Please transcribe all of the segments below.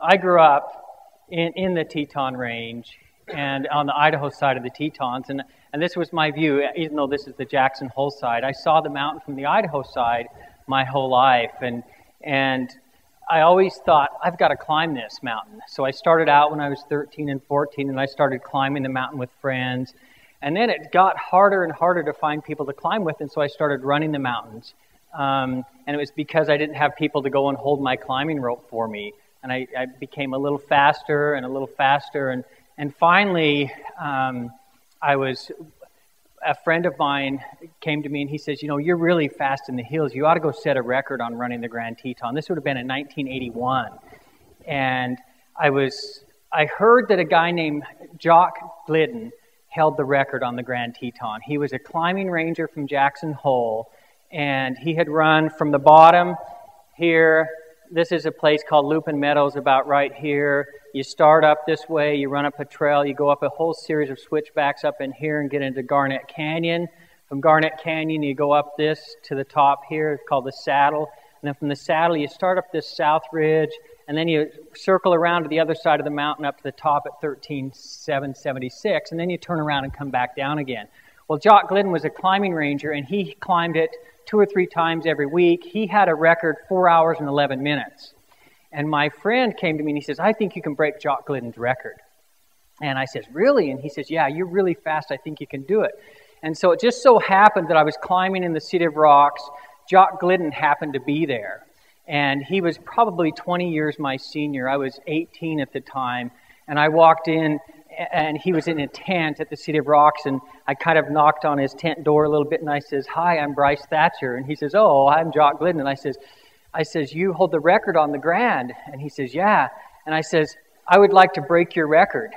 I grew up in the Teton range and on the Idaho side of the Tetons, and this was my view, even though this is the Jackson Hole side. I saw the mountain from the Idaho side my whole life, and I always thought, I've got to climb this mountain. So I started out when I was 13 and 14, and I started climbing the mountain with friends. And then it got harder and harder to find people to climb with, and so I started running the mountains. And it was because I didn't have people to go and hold my climbing rope for me. And I became a little faster and a little faster. And finally, a friend of mine came to me and he says, you know, you're really fast in the hills. You ought to go set a record on running the Grand Teton. This would have been in 1981. And I heard that a guy named Jock Glidden held the record on the Grand Teton. He was a climbing ranger from Jackson Hole, and he had run from the bottom here. This is a place called Lupin Meadows about right here. You start up this way, you run up a trail, you go up a whole series of switchbacks up in here and get into Garnet Canyon. From Garnet Canyon, you go up this to the top here, it's called the Saddle. And then from the Saddle, you start up this South Ridge, and then you circle around to the other side of the mountain up to the top at 13,776, and then you turn around and come back down again. Well, Jock Glidden was a climbing ranger, and he climbed it 2 or 3 times every week. He had a record 4 hours and 11 minutes. And my friend came to me and he says, I think you can break Jock Glidden's record. And I says, really? And he says, yeah, you're really fast. I think you can do it. And so it just so happened that I was climbing in the City of Rocks. Jock Glidden happened to be there. And he was probably 20 years my senior. I was 18 at the time. And I walked in, and he was in a tent at the City of Rocks, and I kind of knocked on his tent door a little bit, and I says, hi, I'm Bryce Thatcher. And he says, oh, I'm Jock Glidden. And I says, you hold the record on the Grand. And he says, yeah. And I says, I would like to break your record.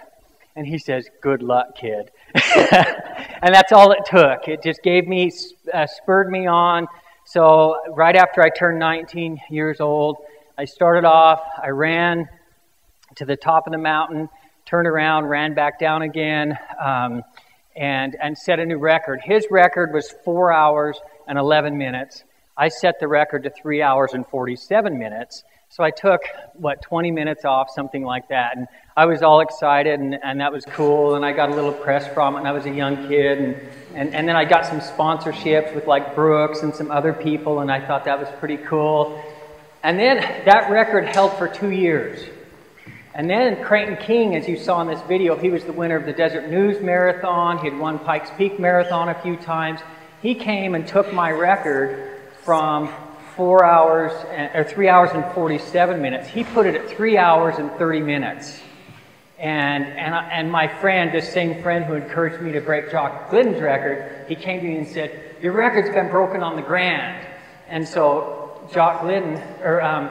And he says, good luck, kid. And that's all it took. It just gave me, spurred me on. So right after I turned 19 years old, I started off, I ran to the top of the mountain, turned around, ran back down again, and set a new record. His record was 4 hours and 11 minutes. I set the record to 3 hours and 47 minutes. So I took, 20 minutes off, something like that. And I was all excited, and that was cool. And I got a little press from it, and I was a young kid. And then I got some sponsorships with like Brooks and some other people, and I thought that was pretty cool. And then that record held for 2 years. And then Creighton King, as you saw in this video, he was the winner of the Desert News Marathon. He had won Pikes Peak Marathon a few times. He came and took my record from 3 hours and 47 minutes. He put it at 3 hours and 30 minutes. And my friend, this same friend who encouraged me to break Jock Glidden's record, he came to me and said, your record's been broken on the Grand. And so Jock Glidden,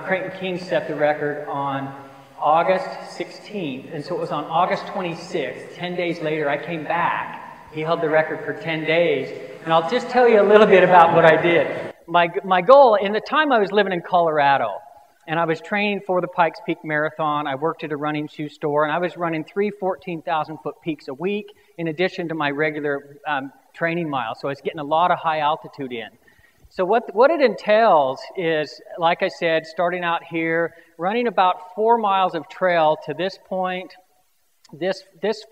Creighton King set the record on August 16th. And so it was on August 26th, 10 days later, I came back. He held the record for 10 days. And I'll just tell you a little bit about what I did. My goal, in the time I was living in Colorado, and I was training for the Pikes Peak Marathon. I worked at a running shoe store, and I was running 3 14,000-foot peaks a week in addition to my regular training miles. So I was getting a lot of high altitude in. So what it entails is, like I said, starting out here, running about 4 miles of trail to this point. This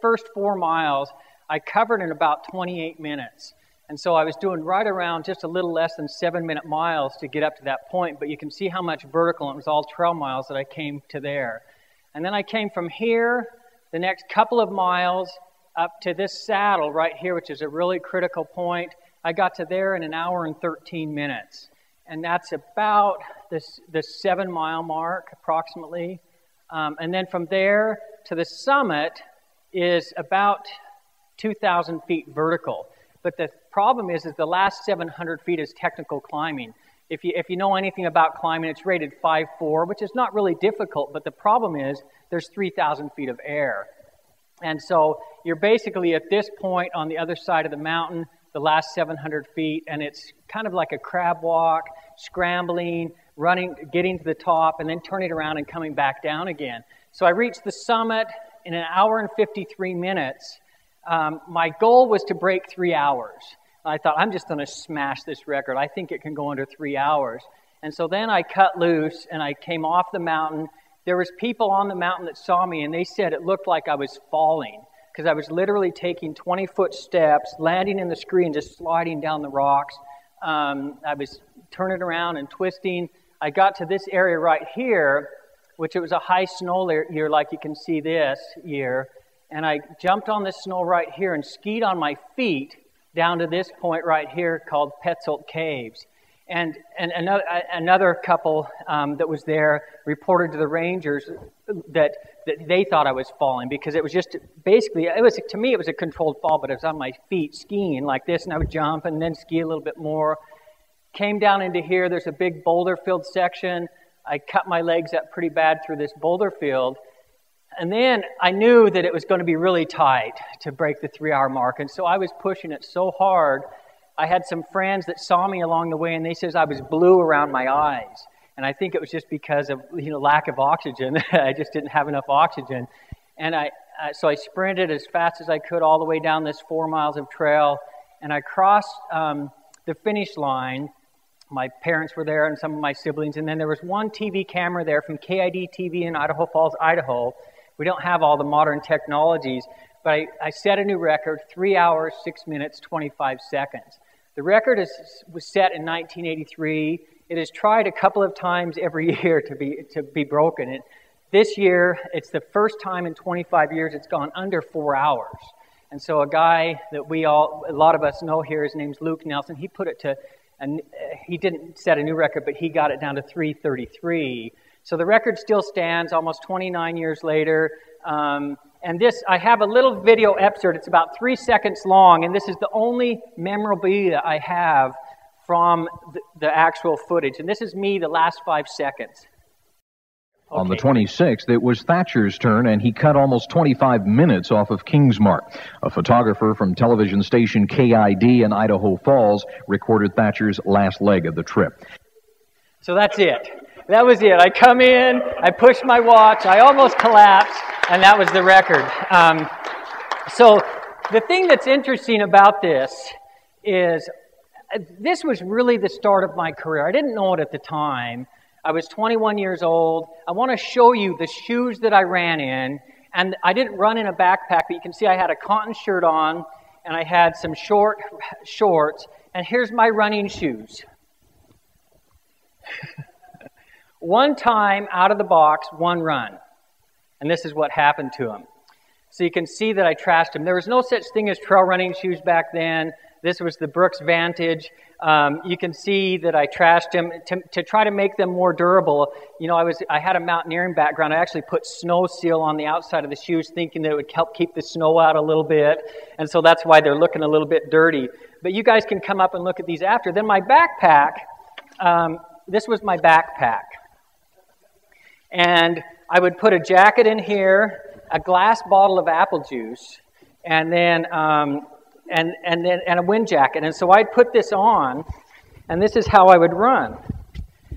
first 4 miles, I covered in about 28 minutes. And so I was doing right around just a little less than 7-minute miles to get up to that point, but you can see how much vertical, and it was all trail miles that I came to there. And then I came from here, the next couple of miles, up to this saddle right here, which is a really critical point. I got to there in 1 hour and 13 minutes. And that's about the 7-mile mark, approximately. And then from there to the summit is about 2,000 feet vertical. But the problem is the last 700 feet is technical climbing. If you know anything about climbing, it's rated 5.4, which is not really difficult, but the problem is there's 3,000 feet of air. And so you're basically at this point on the other side of the mountain, the last 700 feet, and it's kind of like a crab walk, scrambling, running, getting to the top, and then turning around and coming back down again. So I reached the summit in 1 hour and 53 minutes. My goal was to break 3 hours. I thought, I'm just going to smash this record. I think it can go under 3 hours. And so then I cut loose, and I came off the mountain there was people on the mountain that saw me, and they said it looked like I was falling, because I was literally taking 20-foot steps, landing in the screen, just sliding down the rocks. I was turning around and twisting. I got to this area right here, which it was a high snow year, like you can see this year, and I jumped on the snow right here and skied on my feet down to this point right here called Petzold Caves. And another couple that was there reported to the rangers that they thought I was falling, because it was just basically, to me it was a controlled fall, but it was on my feet skiing like this, and I would jump and then ski a little bit more. Came down into here, there's a big boulder filled section. I cut my legs up pretty bad through this boulder field. And then I knew that it was going to be really tight to break the 3-hour mark. And so I was pushing it so hard. I had some friends that saw me along the way, and they says I was blue around my eyes. And I think it was just because of lack of oxygen. I just didn't have enough oxygen. And so I sprinted as fast as I could all the way down this 4 miles of trail. And I crossed the finish line. My parents were there and some of my siblings. And then there was one TV camera there from KID TV in Idaho Falls, Idaho. We don't have all the modern technologies, but I set a new record, 3 hours, 6 minutes, 25 seconds. The record was set in 1983. It is tried a couple of times every year to be broken. And this year, it's the first time in 25 years it's gone under 4 hours. And so a guy that a lot of us know here, his name's Luke Nelson, he put it to, and he didn't set a new record, but he got it down to 3:33. So the record still stands almost 29 years later. And this, I have a little video excerpt. It's about 3 seconds long, and this is the only memorabilia I have from the actual footage. And this is me the last 5 seconds. Okay. On the 26th, it was Thatcher's turn, and he cut almost 25 minutes off of Kingsmark. A photographer from television station KID in Idaho Falls recorded Thatcher's last leg of the trip. So that's it. That was it. I come in, I push my watch, I almost collapsed, and that was the record. So the thing that's interesting about this is this was really the start of my career. I didn't know it at the time. I was 21 years old. I want to show you the shoes that I ran in. And I didn't run in a backpack, but you can see I had a cotton shirt on, and I had some short shorts. And here's my running shoes. One time out of the box, one run. And this is what happened to him. So you can see that I trashed him. There was no such thing as trail running shoes back then. This was the Brooks Vantage. You can see that I trashed him to try to make them more durable. I had a mountaineering background. I actually put snow seal on the outside of the shoes, thinking that it would help keep the snow out a little bit. And so that's why they're looking a little bit dirty. But you guys can come up and look at these after. Then my backpack, this was my backpack. And I would put a jacket in here, a glass bottle of apple juice, and then a wind jacket. And so I'd put this on, and this is how I would run.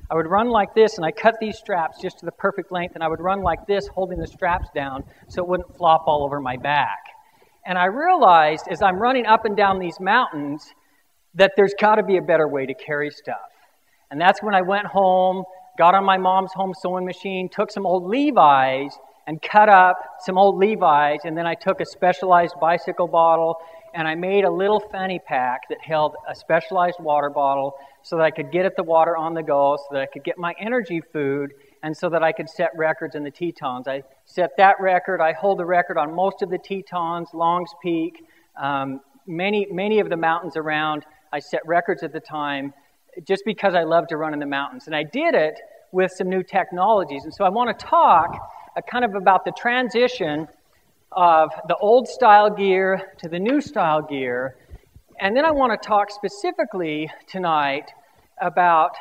I would run like this, and I cut these straps just to the perfect length, and I would run like this, holding the straps down so it wouldn't flop all over my back. And I realized as I'm running up and down these mountains that there's got to be a better way to carry stuff. And that's when I went home, got on my mom's home sewing machine, took some old Levi's and cut up some old Levi's, and then I took a Specialized bicycle bottle and I made a little fanny pack that held a Specialized water bottle so that I could get at the water on the go, so that I could get my energy food, and so that I could set records in the Tetons. I set that record. I hold the record on most of the Tetons, Long's Peak, many of the mountains around. I set records at the time just because I love to run in the mountains. And I did it with some new technologies. And so I want to talk kind of about the transition of the old style gear to the new style gear. And then I want to talk specifically tonight about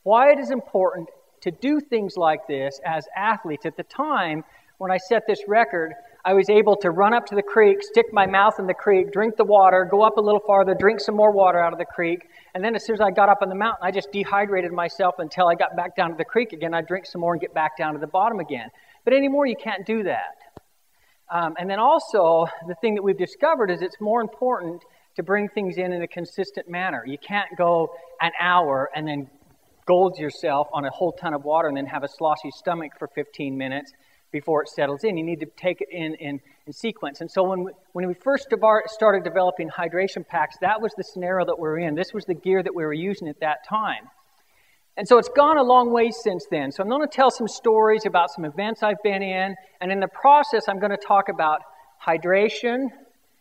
why it is important to do things like this as athletes. At the time when I set this record, I was able to run up to the creek, stick my mouth in the creek, drink the water, go up a little farther, drink some more water out of the creek, and then as soon as I got up on the mountain, I just dehydrated myself until I got back down to the creek again. I'd drink some more and get back down to the bottom again. But anymore, you can't do that. And then also, the thing that we've discovered is it's more important to bring things in a consistent manner. You can't go an hour and then scald yourself on a whole ton of water and then have a sloshy stomach for 15 minutes before it settles in. You need to take it in sequence. And so when we first started developing hydration packs, that was the scenario that we were in. This was the gear that we were using at that time. And so it's gone a long way since then. So I'm going to tell some stories about some events I've been in, and in the process I'm going to talk about hydration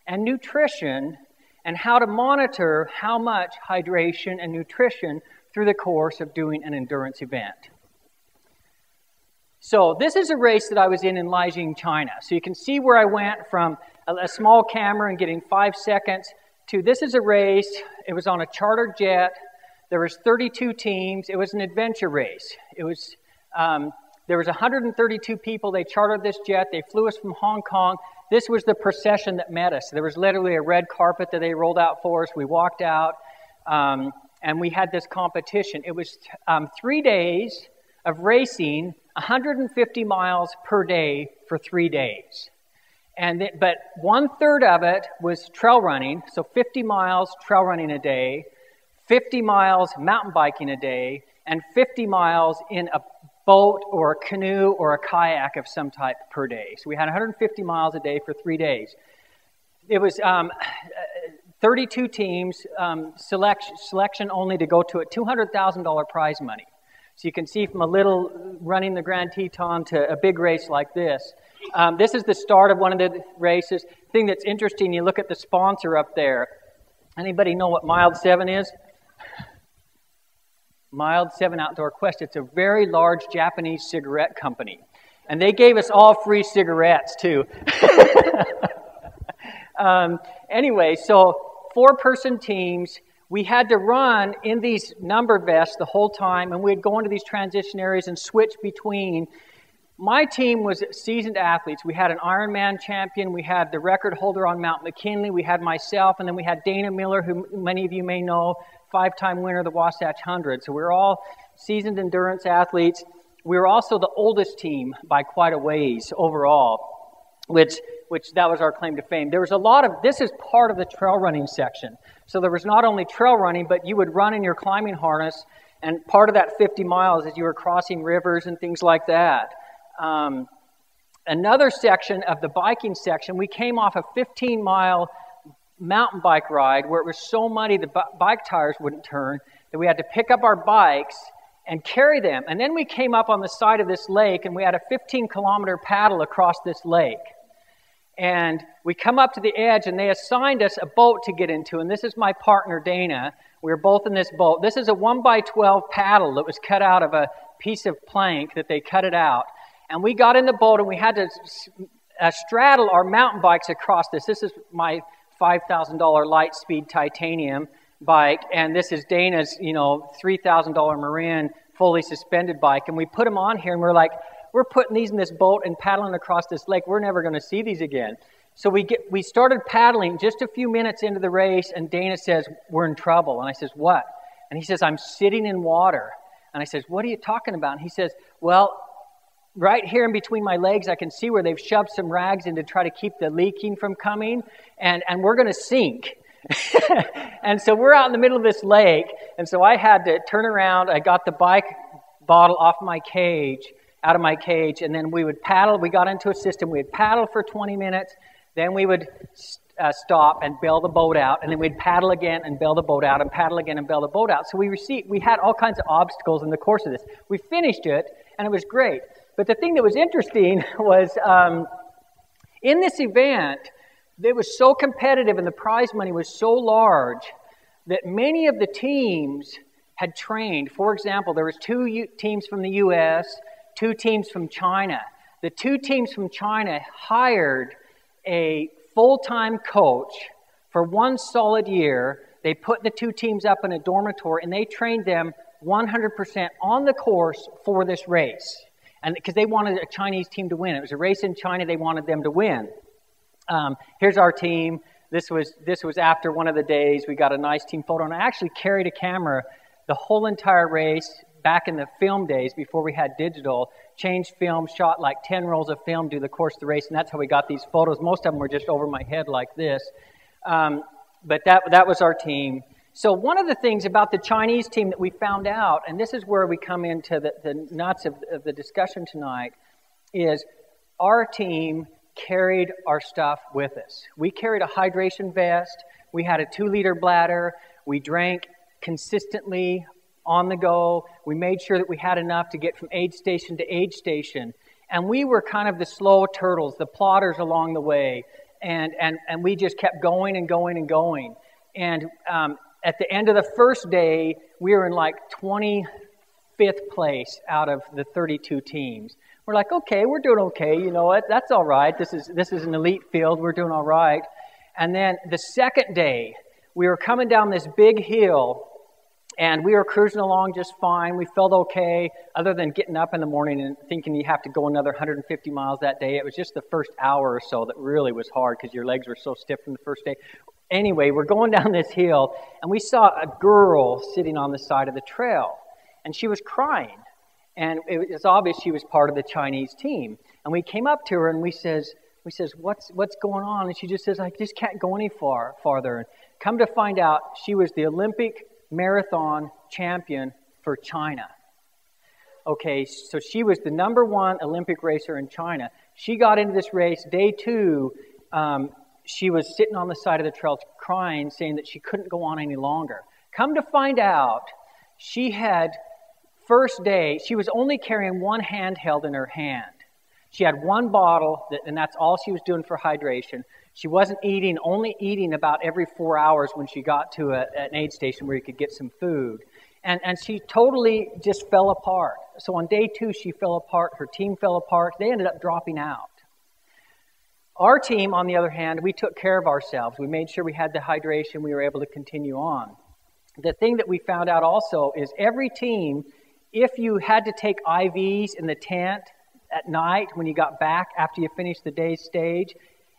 and nutrition and how to monitor how much hydration and nutrition through the course of doing an endurance event. So this is a race that I was in Liaoning, China. So you can see where I went from a small camera and getting 5 seconds to this is a race. It was on a chartered jet. There was 32 teams. It was an adventure race. It was there was 132 people. They chartered this jet. They flew us from Hong Kong. This was the procession that met us. There was literally a red carpet that they rolled out for us. We walked out, and we had this competition. It was 3 days of racing 150 miles per day for 3 days. But 1/3 of it was trail running, so 50 miles trail running a day, 50 miles mountain biking a day, and 50 miles in a boat or a canoe or a kayak of some type per day. So we had 150 miles a day for 3 days. It was 32 teams, selection only to go to a $200,000 prize money. So you can see from a little running the Grand Teton to a big race like this. This is the start of one of the races. The thing that's interesting, you look at the sponsor up there. Anybody know what Mild 7 is? Mild 7 Outdoor Quest. It's a very large Japanese cigarette company. And they gave us all free cigarettes, too. Anyway, so 4-person teams. We had to run in these number vests the whole time, and we'd go into these transition areas and switch between. My team was seasoned athletes. We had an Ironman champion. We had the record holder on Mount McKinley. We had myself, and then we had Dana Miller, who many of you may know, 5-time winner of the Wasatch 100. So we were all seasoned endurance athletes. We were also the oldest team by quite a ways overall, which that was our claim to fame. There was a lot of, this is part of the trail running section. So there was not only trail running, but you would run in your climbing harness, and part of that 50 miles is you were crossing rivers and things like that. Another section of the biking section, we came off a 15-mile mountain bike ride where it was so muddy the bike tires wouldn't turn that we had to pick up our bikes and carry them. And then we came up on the side of this lake, and we had a 15-kilometer paddle across this lake. And we come up to the edge, and they assigned us a boat to get into. And this is my partner, Dana. We were both in this boat. This is a 1x12 paddle that was cut out of a piece of plank that they cut it out. And we got in the boat, and we had to straddle our mountain bikes across this. This is my $5,000 Lightspeed titanium bike, and this is Dana's, $3,000 Marin fully suspended bike. And we put them on here, and we're like, we're putting these in this boat and paddling across this lake. We're never going to see these again. So we started paddling just a few minutes into the race, and Dana says, we're in trouble. And I says, what? And he says, I'm sitting in water. And I says, what are you talking about? And he says, well, right here in between my legs, I can see where they've shoved some rags in to try to keep the leaking from coming, and we're going to sink. And so we're out in the middle of this lake, and so I had to turn around. I got the bike bottle out of my cage, and then we would paddle. We got into a system. We would paddle for 20 minutes, then we would stop and bail the boat out, and then we'd paddle again and bail the boat out, and paddle again and bail the boat out. So we had all kinds of obstacles in the course of this. We finished it, and it was great. But the thing that was interesting was in this event, it was so competitive and the prize money was so large that many of the teams had trained. For example, there was 2 teams from the U.S., 2 teams from China. The 2 teams from China hired a full-time coach for 1 solid year. They put the 2 teams up in a dormitory, and they trained them 100% on the course for this race. And because they wanted a Chinese team to win. It was a race in China. They wanted them to win. Here's our team. This was after one of the days. We got a nice team photo. And I actually carried a camera the whole entire race back in the film days before we had digital. Changed film, shot like 10 rolls of film through the course of the race. And that's how we got these photos. Most of them were just over my head like this. But that was our team. So one of the things about the Chinese team that we found out, and this is where we come into the nuts of the discussion tonight, is our team carried our stuff with us. We carried a hydration vest. We had a 2-liter bladder. We drank consistently on the go. We made sure that we had enough to get from aid station to aid station. And we were kind of the slow turtles, the plodders along the way. And we just kept going and going and going. And at the end of the first day, we were in like 25th place out of the 32 teams. We're like, okay, we're doing okay. You know what? That's all right. This is an elite field. We're doing all right. And then the second day, we were coming down this big hill, and we were cruising along just fine. We felt okay, other than getting up in the morning and thinking you have to go another 150 miles that day. It was just the first hour or so that really was hard because your legs were so stiff from the first day. Anyway, we're going down this hill, and we saw a girl sitting on the side of the trail, and she was crying. And it was obvious she was part of the Chinese team. And we came up to her, and we says, what's going on? And she just says, I just can't go any farther. And come to find out, she was the Olympic marathon champion for China. Okay, so she was the #1 Olympic racer in China. She got into this race. Day 2, she was sitting on the side of the trail crying, saying that she couldn't go on any longer. Come to find out, she had, first day, she was only carrying one handheld in her hand. She had one bottle, and that's all she was doing for hydration. She wasn't eating, only eating about every 4 hours when she got to an aid station where you could get some food. And she totally just fell apart. So on day 2, she fell apart. Her team fell apart. They ended up dropping out. Our team, on the other hand, we took care of ourselves. We made sure we had the hydration. We were able to continue on. The thing that we found out also is every team, if you had to take IVs in the tent at night when you got back after you finished the day's stage,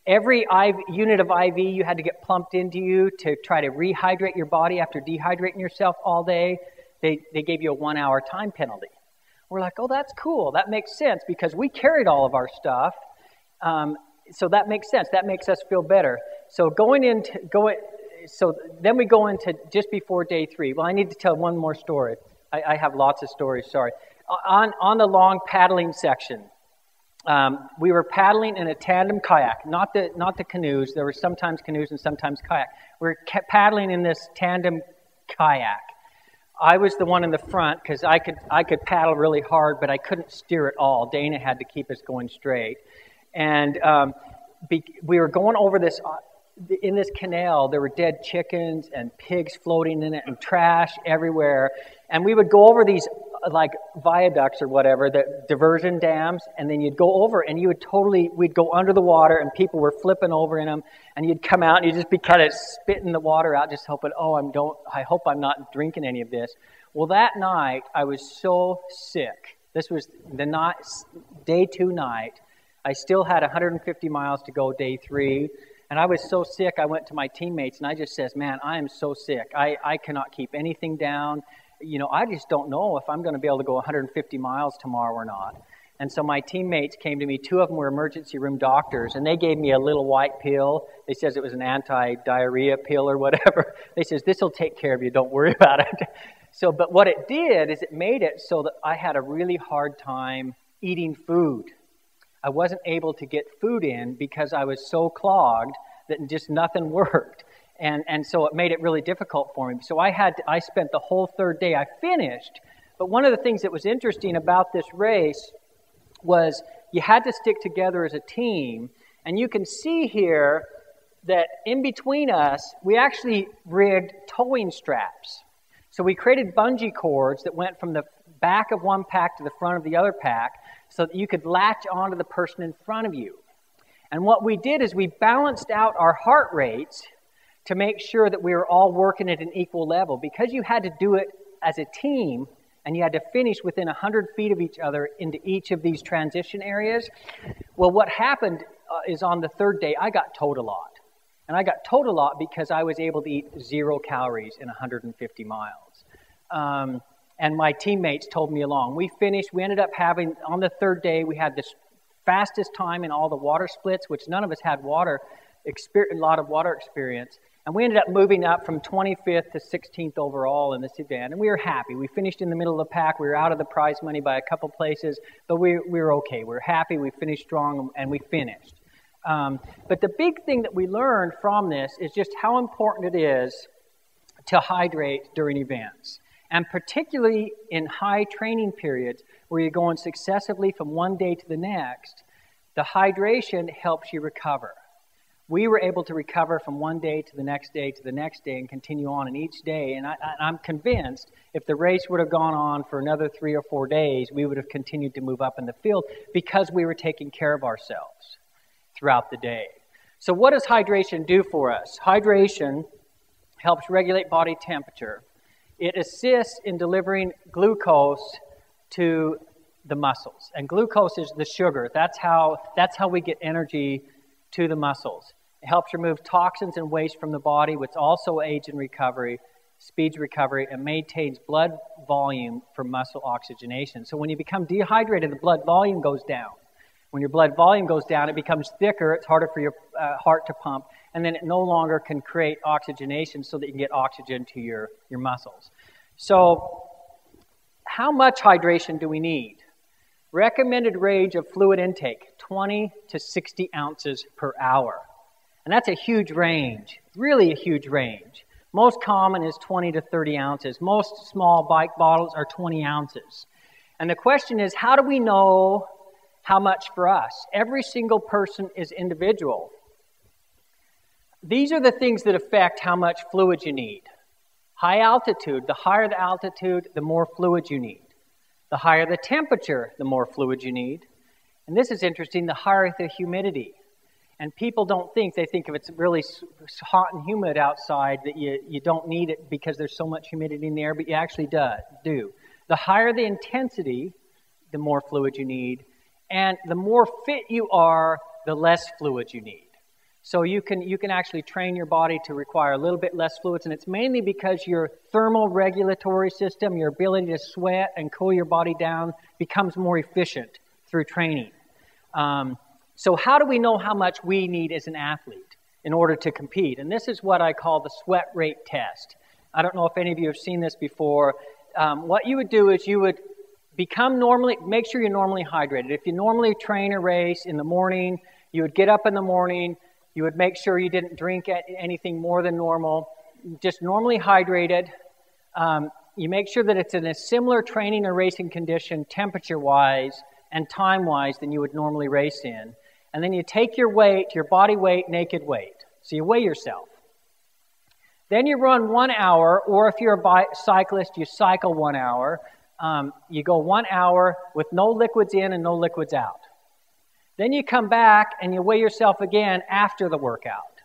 every unit of IV you had to get plumped into you to try to rehydrate your body after dehydrating yourself all day, they gave you a 1-hour time penalty. We're like, oh, that's cool. That makes sense because we carried all of our stuff. So that makes sense. That makes us feel better. So then we go into just before day 3. Well, I need to tell one more story. I have lots of stories, sorry. On the long paddling section, we were paddling in a tandem kayak, not the canoes. There were sometimes canoes and sometimes kayak. We were paddling in this tandem kayak. I was the one in the front because I could paddle really hard, but I couldn't steer at all. Dana had to keep us going straight. And we were going over this, in this canal, there were dead chickens and pigs floating in it and trash everywhere. And we would go over these like viaducts or whatever, the diversion dams, and then you'd go over and we'd go under the water and people were flipping over in them, and you'd come out and you'd just be kind of spitting the water out, just hoping, I hope I'm not drinking any of this. Well, that night, I was so sick. This was the night, day 2 night. I still had 150 miles to go day 3, and I was so sick, I went to my teammates, and I just says, man, I am so sick. I cannot keep anything down. You know, I just don't know if I'm going to be able to go 150 miles tomorrow or not. And so my teammates came to me. 2 of them were emergency room doctors, and they gave me a little white pill. They says it was an anti-diarrhea pill or whatever. They says, this will take care of you. Don't worry about it. So, but what it did is it made it so that I had a really hard time eating food. I wasn't able to get food in because I was so clogged that just nothing worked. And so it made it really difficult for me. So I spent the whole 3rd day. I finished. But one of the things that was interesting about this race was you had to stick together as a team. And you can see here that in between us, we actually rigged towing straps. So we created bungee cords that went from the back of one pack to the front of the other pack so that you could latch onto the person in front of you. And what we did is we balanced out our heart rates to make sure that we were all working at an equal level. Because you had to do it as a team, and you had to finish within 100 feet of each other into each of these transition areas. Well, what happened is on the 3rd day, I got towed a lot. And I got towed a lot because I was able to eat 0 calories in 150 miles. And my teammates told me along. We finished, we ended up having, on the 3rd day, we had the fastest time in all the water splits, which none of us had a lot of water experience. And we ended up moving up from 25th to 16th overall in this event, and we were happy. We finished in the middle of the pack. We were out of the prize money by a couple places, but we were okay. We were happy. We finished strong, and we finished. But the big thing that we learned from this is just how important it is to hydrate during events, and particularly in high training periods where you're going successively from one day to the next. The hydration helps you recover. We were able to recover from one day to the next day to the next day and continue on in each day. And I'm convinced if the race would have gone on for another 3 or 4 days, we would have continued to move up in the field because we were taking care of ourselves throughout the day. So what does hydration do for us? Hydration helps regulate body temperature. It assists in delivering glucose to the muscles. And glucose is the sugar. That's how we get energy to the muscles. It helps remove toxins and waste from the body, which also aids in recovery, speeds recovery, and maintains blood volume for muscle oxygenation. So when you become dehydrated, the blood volume goes down. When your blood volume goes down, it becomes thicker, it's harder for your heart to pump, and then it no longer can create oxygenation so that you can get oxygen to your muscles. So how much hydration do we need? Recommended range of fluid intake, 20 to 60 ounces per hour. And that's a huge range, really a huge range. Most common is 20 to 30 ounces. Most small bike bottles are 20 ounces. And the question is, how do we know how much for us? Every single person is individual. These are the things that affect how much fluid you need. High altitude, the higher the altitude, the more fluid you need. The higher the temperature, the more fluid you need. And this is interesting, the higher the humidity. And people don't think, they think if it's really hot and humid outside that you don't need it because there's so much humidity in the air, but you actually do. The higher the intensity, the more fluid you need. And the more fit you are, the less fluid you need. So you can actually train your body to require a little bit less fluids, and it's mainly because your thermal regulatory system, your ability to sweat and cool your body down, becomes more efficient through training. So how do we know how much we need as an athlete in order to compete? And this is what I call the sweat rate test. I don't know if any of you have seen this before. What you would do is you would make sure you're normally hydrated. If you normally train a race in the morning, you would get up in the morning, you would make sure you didn't drink anything more than normal, just normally hydrated. You make sure that it's in a similar training or racing condition, temperature-wise and time-wise, than you would normally race in. And then you take your weight, your body weight, naked weight. So you weigh yourself. Then you run 1 hour, or if you're a cyclist, you cycle 1 hour. You go 1 hour with no liquids in and no liquids out. Then you come back and you weigh yourself again after the workout.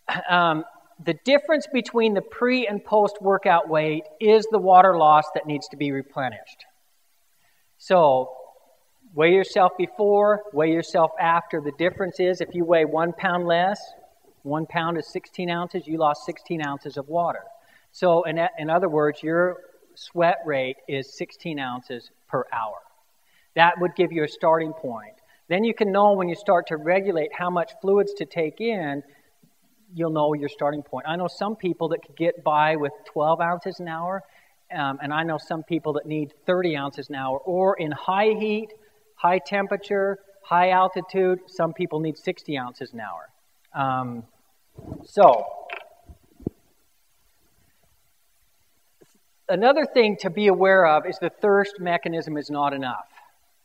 The difference between the pre- and post-workout weight is the water loss that needs to be replenished. So weigh yourself before, weigh yourself after. The difference is if you weigh 1 pound less, 1 pound is 16 ounces, you lost 16 ounces of water. So in other words, your sweat rate is 16 ounces per hour. That would give you a starting point. Then you can know when you start to regulate how much fluids to take in, you'll know your starting point. I know some people that could get by with 12 ounces an hour, and I know some people that need 30 ounces an hour, or in high heat, high temperature, high altitude, some people need 60 ounces an hour. Another thing to be aware of is the thirst mechanism is not enough.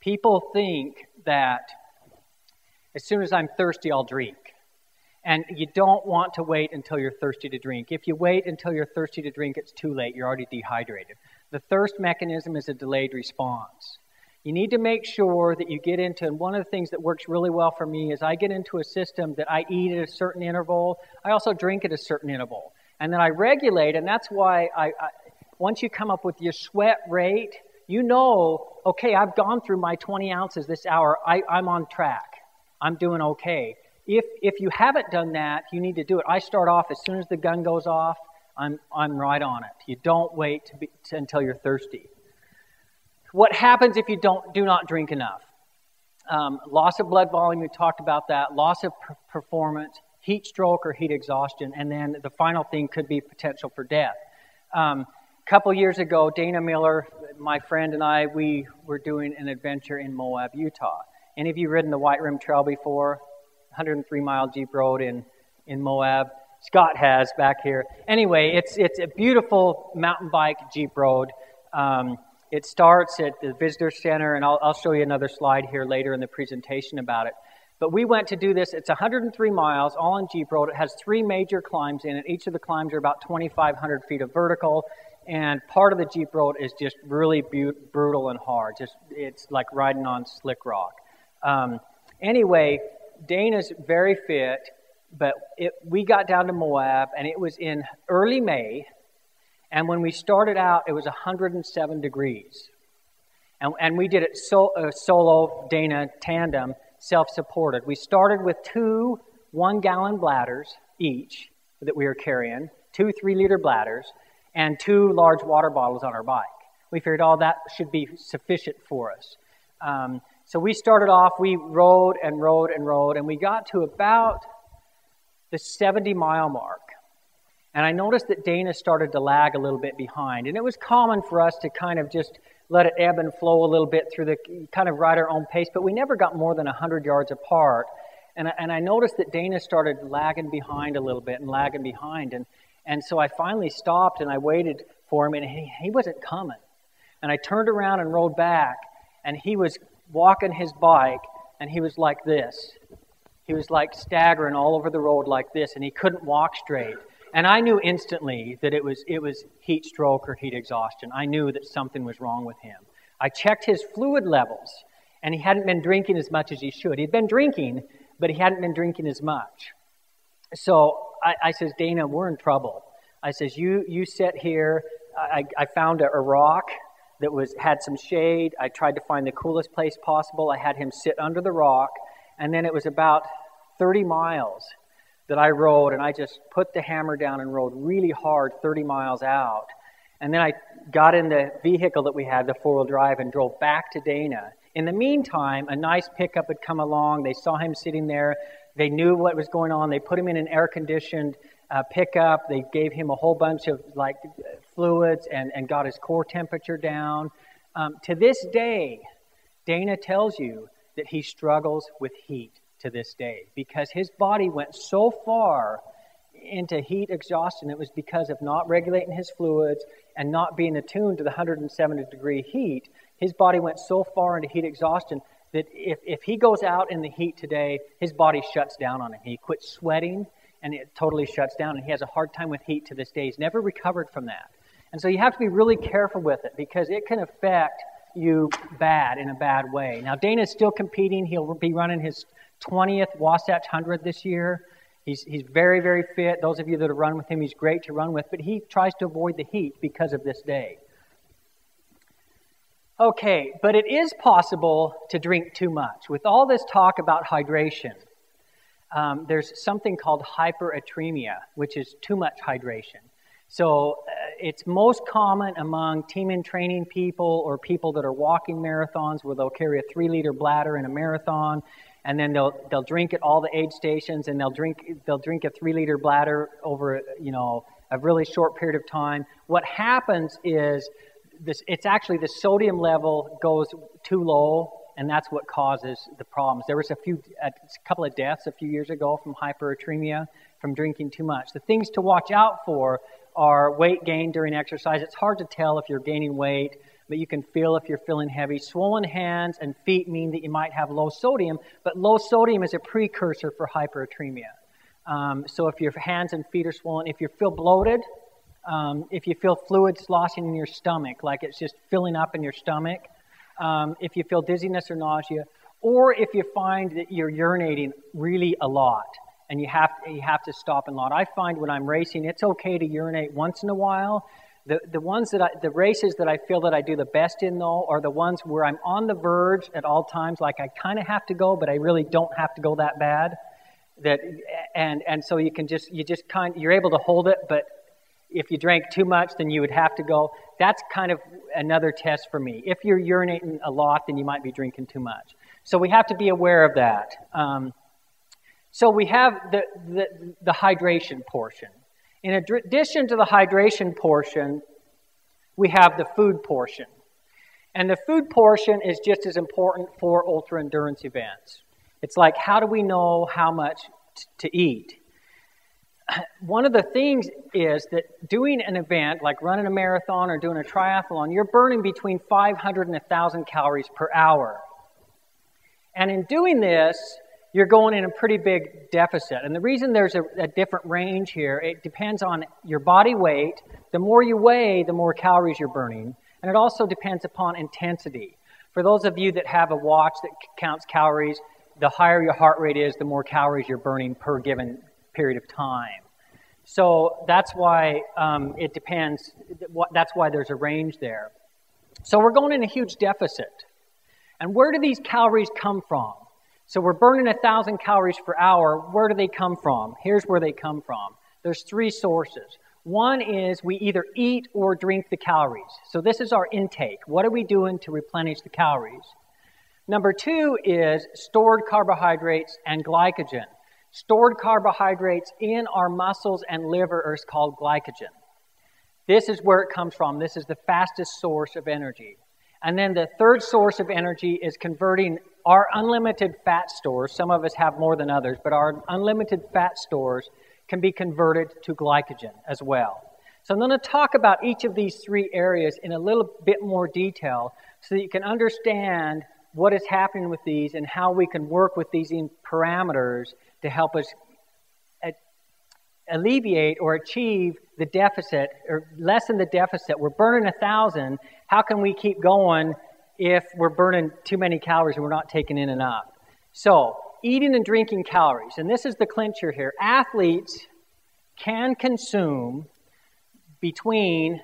People think that as soon as I'm thirsty, I'll drink. And you don't want to wait until you're thirsty to drink. If you wait until you're thirsty to drink, it's too late. You're already dehydrated. The thirst mechanism is a delayed response. You need to make sure that you get into, and one of the things that works really well for me is I get into a system that I eat at a certain interval. I also drink at a certain interval. And then I regulate, and that's why once you come up with your sweat rate, you know, okay, I've gone through my 20 ounces this hour. I'm on track. I'm doing okay. If you haven't done that, you need to do it. I start off as soon as the gun goes off, I'm right on it. You don't wait until you're thirsty. What happens if you do not drink enough? Loss of blood volume, we talked about that. Loss of performance, heat stroke or heat exhaustion, and then the final thing could be potential for death. A couple years ago, Dana Miller, my friend, and I, we were doing an adventure in Moab, Utah. Any of you ridden the White Rim Trail before? 103-mile Jeep road in Moab. Scott has back here. Anyway, it's a beautiful mountain bike Jeep road. It starts at the visitor center, and I'll show you another slide here later in the presentation about it. But we went to do this. It's 103 miles, all on Jeep road. It has 3 major climbs in it. Each of the climbs are about 2,500 feet of vertical, and part of the Jeep road is just really brutal and hard. It's like riding on slick rock. Anyway, Dana's very fit, but we got down to Moab, and it was in early May, and when we started out, it was 107 degrees. And we did it solo, Dana, tandem, self-supported. We started with 2 1-gallon bladders each that we were carrying, 2 3-liter bladders, and 2 large water bottles on our bike. We figured all that should be sufficient for us. So we started off, we rode and rode and rode, and we got to about the 70-mile mark. And I noticed that Dana started to lag a little bit behind. And it was common for us to kind of just let it ebb and flow a little bit through kind of ride our own pace, but we never got more than 100 yards apart. And I noticed that Dana started lagging behind a little bit and lagging behind. And so I finally stopped and I waited for him, and he wasn't coming. And I turned around and rode back, and he was walking his bike, and he was like this. He was like staggering all over the road like this, and he couldn't walk straight. And I knew instantly that it was heat stroke or heat exhaustion. I knew that something was wrong with him. I checked his fluid levels, and he hadn't been drinking as much as he should. He'd been drinking, but he hadn't been drinking as much. So I says, Dana, we're in trouble. I says, you sit here. I found a rock that had some shade. I tried to find the coolest place possible. I had him sit under the rock, and then it was about 30 miles that I rode, and I just put the hammer down and rode really hard 30 miles out. And then I got in the vehicle that we had, the 4-wheel drive, and drove back to Dana. In the meantime, a nice pickup had come along. They saw him sitting there. They knew what was going on. They put him in an air-conditioned pickup. They gave him a whole bunch of fluids and got his core temperature down. To this day, Dana tells you that he struggles with heat to this day because his body went so far into heat exhaustion. It was because of not regulating his fluids and not being attuned to the 170-degree heat. His body went so far into heat exhaustion that if he goes out in the heat today, his body shuts down on him. He quits sweating, and it totally shuts down, and he has a hard time with heat to this day. He's never recovered from that. And so you have to be really careful with it because it can affect you in a bad way. Now, Dana's still competing. He'll be running his 20th Wasatch 100 this year. He's very, very fit. Those of you that have run with him, he's great to run with, but he tries to avoid the heat because of this day. Okay, but it is possible to drink too much. With all this talk about hydration, there's something called hyponatremia, which is too much hydration. So it's most common among team and training people or people that are walking marathons where they'll carry a 3-liter bladder in a marathon, and then they'll drink at all the aid stations, and they'll drink a 3-liter bladder over a really short period of time. What happens is it's actually the sodium level goes too low, and that's what causes the problems. There was a couple of deaths a few years ago from hyponatremia, from drinking too much. The things to watch out for are weight gain during exercise. It's hard to tell if you're gaining weight, but you can feel if you're feeling heavy. Swollen hands and feet mean that you might have low sodium, but low sodium is a precursor for hyponatremia. So if your hands and feet are swollen, if you feel bloated, if you feel fluid sloshing in your stomach, like it's just filling up in your stomach, if you feel dizziness or nausea, or if you find that you're urinating really a lot and you have to stop a lot. I find when I'm racing, it's okay to urinate once in a while. The races that I feel that I do the best in, though, are the ones where I'm on the verge at all times, like I kind of have to go, but I really don't have to go that bad. And so you're able to hold it, but if you drank too much, then you would have to go. That's kind of another test for me. If you're urinating a lot, then you might be drinking too much. So we have to be aware of that. So we have the hydration portion. In addition to the hydration portion, we have the food portion. And the food portion is just as important for ultra-endurance events. It's like, how do we know how much to eat? One of the things is that doing an event, like running a marathon or doing a triathlon, you're burning between 500 and 1,000 calories per hour. And in doing this, you're going in a pretty big deficit. And the reason there's a different range here, it depends on your body weight. The more you weigh, the more calories you're burning. And it also depends upon intensity. For those of you that have a watch that counts calories, the higher your heart rate is, the more calories you're burning per given period of time. So that's why it depends. That's why there's a range there. So we're going in a huge deficit. And where do these calories come from? So we're burning 1,000 calories per hour. Where do they come from? Here's where they come from. There's three sources. One is we either eat or drink the calories. So this is our intake. What are we doing to replenish the calories? Number two is stored carbohydrates and glycogen. Stored carbohydrates in our muscles and liver is called glycogen. This is where it comes from. This is the fastest source of energy. And then the third source of energy is converting our unlimited fat stores. Some of us have more than others, but our unlimited fat stores can be converted to glycogen as well. So I'm going to talk about each of these three areas in a little bit more detail so that you can understand what is happening with these and how we can work with these parameters to help us alleviate or achieve the deficit or lessen the deficit. We're burning 1,000. How can we keep going if we're burning too many calories and we're not taking in enough? So, eating and drinking calories. And this is the clincher here. Athletes can consume between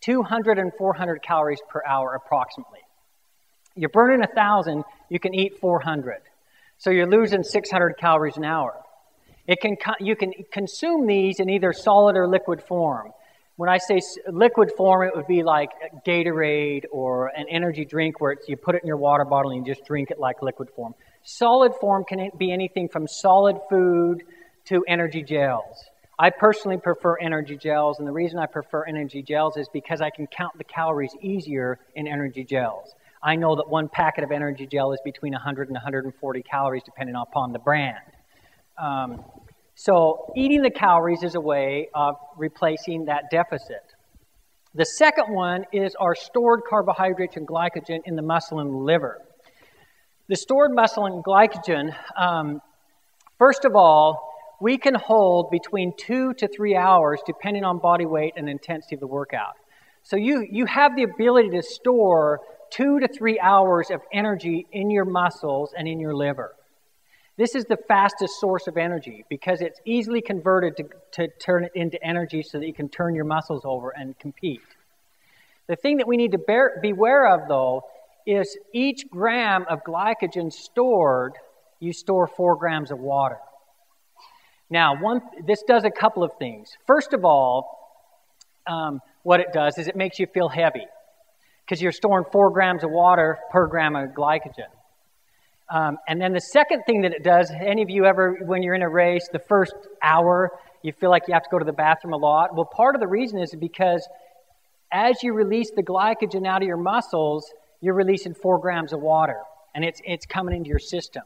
200 and 400 calories per hour approximately. You're burning 1,000, you can eat 400. So you're losing 600 calories an hour. You can consume these in either solid or liquid form. When I say liquid form, it would be like Gatorade or an energy drink where you put it in your water bottle and you just drink it like liquid form. Solid form can be anything from solid food to energy gels. I personally prefer energy gels, and the reason I prefer energy gels is because I can count the calories easier in energy gels. I know that one packet of energy gel is between 100 and 140 calories depending upon the brand. So eating the calories is a way of replacing that deficit. The second one is our stored carbohydrates and glycogen in the muscle and the liver. The stored muscle and glycogen, first of all, we can hold between 2 to 3 hours depending on body weight and intensity of the workout. So you have the ability to store 2 to 3 hours of energy in your muscles and in your liver. This is the fastest source of energy because it's easily converted to turn it into energy so that you can turn your muscles over and compete. The thing that we need to beware of, though, is each gram of glycogen stored, you store 4 grams of water. Now, this does a couple of things. First of all, what it does is it makes you feel heavy because you're storing 4 grams of water per gram of glycogen. And then the second thing that it does, any of you ever, when you're in a race, the first hour, you feel like you have to go to the bathroom a lot? Well, part of the reason is because as you release the glycogen out of your muscles, you're releasing 4 grams of water, and it's coming into your system.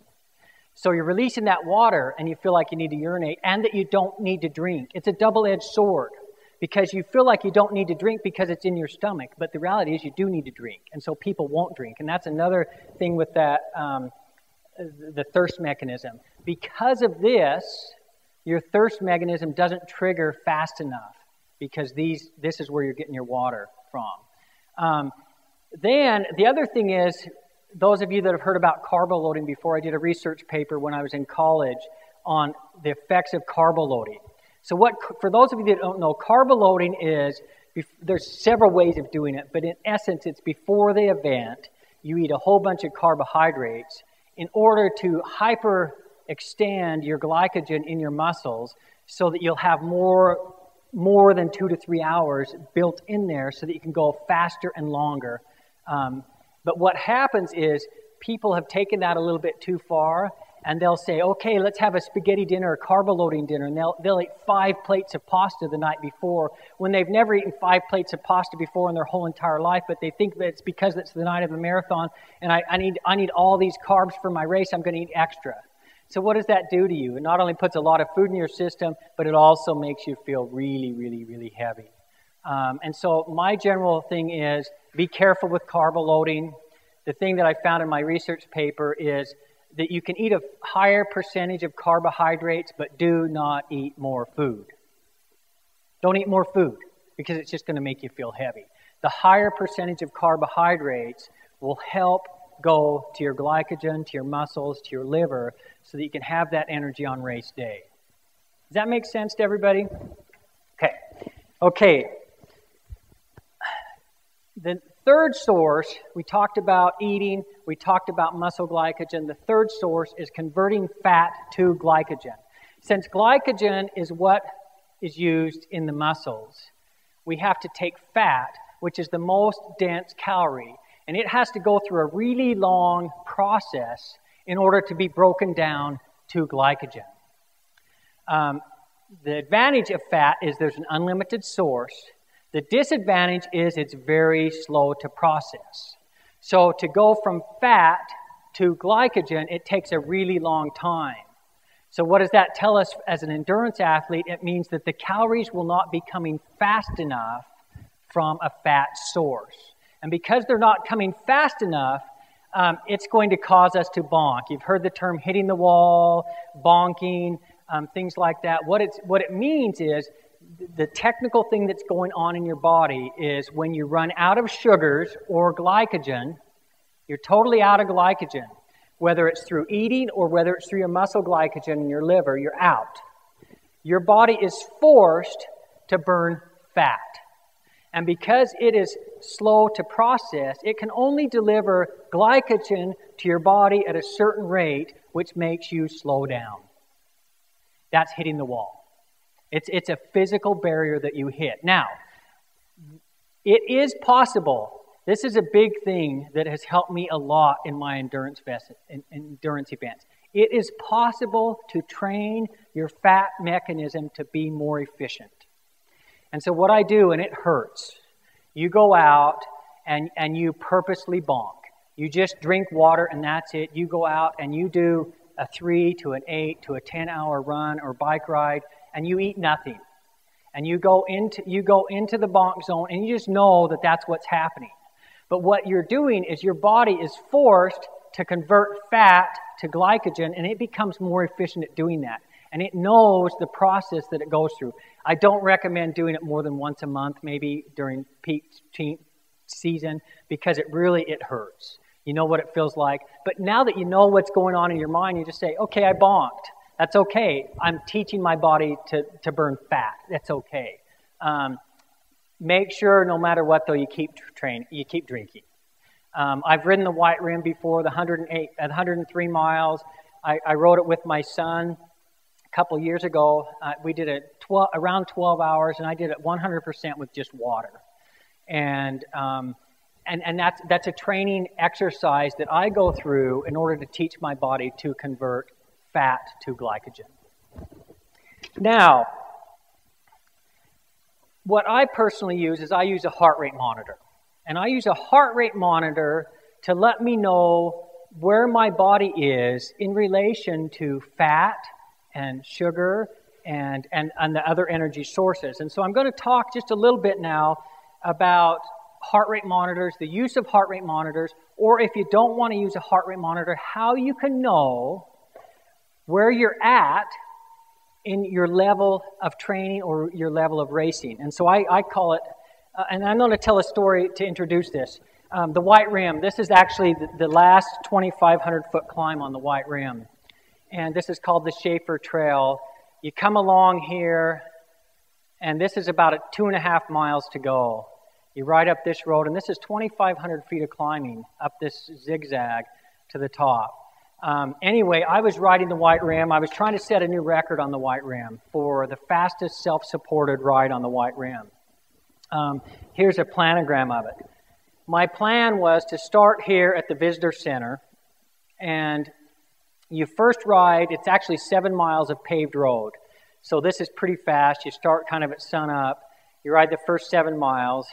So you're releasing that water, and you feel like you need to urinate, and that you don't need to drink. It's a double-edged sword, because you feel like you don't need to drink because it's in your stomach, but the reality is you do need to drink, and so people won't drink. And that's another thing with that, the thirst mechanism. Because of this, your thirst mechanism doesn't trigger fast enough, because this is where you're getting your water from. Then the other thing is, those of you that have heard about carbo loading before, I did a research paper when I was in college on the effects of carbo loading. So for those of you that don't know, carbo loading is, there's several ways of doing it, but in essence, it's before the event, you eat a whole bunch of carbohydrates in order to hyper-extend your glycogen in your muscles so that you'll have more than 2 to 3 hours built in there so that you can go faster and longer. But what happens is people have taken that a little bit too far, and they'll say, okay, let's have a spaghetti dinner, a carb-loading dinner, and they'll eat 5 plates of pasta the night before, when they've never eaten 5 plates of pasta before in their whole entire life, but they think that it's because it's the night of a marathon, and I need all these carbs for my race, I'm going to eat extra. So what does that do to you? It not only puts a lot of food in your system, but it also makes you feel really, really, really heavy. And so my general thing is, be careful with carb loading. The thing that I found in my research paper is that you can eat a higher percentage of carbohydrates, but do not eat more food. Don't eat more food, because it's just going to make you feel heavy. The higher percentage of carbohydrates will help go to your glycogen, to your muscles, to your liver, so that you can have that energy on race day. Does that make sense to everybody? Okay. The third source, we talked about eating, we talked about muscle glycogen. The third source is converting fat to glycogen. Since glycogen is what is used in the muscles, we have to take fat, which is the most dense calorie, and it has to go through a really long process in order to be broken down to glycogen. The advantage of fat is there's an unlimited source. The disadvantage is it's very slow to process. So to go from fat to glycogen, it takes a really long time. So what does that tell us as an endurance athlete? It means that the calories will not be coming fast enough from a fat source. And because they're not coming fast enough, it's going to cause us to bonk. You've heard the term hitting the wall, bonking, things like that. What it means is, the technical thing that's going on in your body is when you run out of sugars or glycogen, you're totally out of glycogen. Whether it's through eating or whether it's through your muscle glycogen in your liver, you're out. Your body is forced to burn fat. And because it is slow to process, it can only deliver glycogen to your body at a certain rate, which makes you slow down. That's hitting the wall. It's a physical barrier that you hit. Now, it is possible. This is a big thing that has helped me a lot in my endurance events. It is possible to train your fat mechanism to be more efficient. And so what I do, and it hurts, you go out and you purposely bonk. You just drink water and that's it. You go out and you do a 3 to an 8 to a 10-hour run or bike ride, and you eat nothing. And you go into the bonk zone, and you just know that that's what's happening. But what you're doing is your body is forced to convert fat to glycogen, and it becomes more efficient at doing that. And it knows the process that it goes through. I don't recommend doing it more than once a month, maybe during peak season, because it hurts. You know what it feels like. But now that you know what's going on in your mind, you just say, okay, I bonked. That's okay. I'm teaching my body to burn fat. That's okay. Make sure, no matter what, though, you keep drinking. I've ridden the White Rim before, the 103 miles. I rode it with my son a couple years ago. We did it around 12 hours, and I did it 100% with just water. And that's a training exercise that I go through in order to teach my body to convert fat to glycogen. Now, what I personally use is I use a heart rate monitor. And I use a heart rate monitor to let me know where my body is in relation to fat and sugar and the other energy sources. And so I'm going to talk just a little bit now about heart rate monitors, the use of heart rate monitors, or if you don't want to use a heart rate monitor, how you can know where you're at in your level of training or your level of racing. And so I call it, and I'm going to tell a story to introduce this. The White Rim, this is actually the last 2,500-foot climb on the White Rim. And this is called the Schaefer Trail. You come along here, and this is about 2.5 miles to go. You ride up this road, and this is 2,500 feet of climbing up this zigzag to the top. Anyway, I was riding the White Rim. I was trying to set a new record on the White Rim for the fastest self-supported ride on the White Rim. Here's a planogram of it. My plan was to start here at the visitor center and You first ride, it's actually 7 miles of paved road. So this is pretty fast. You start kind of at sun up. You ride the first 7 miles.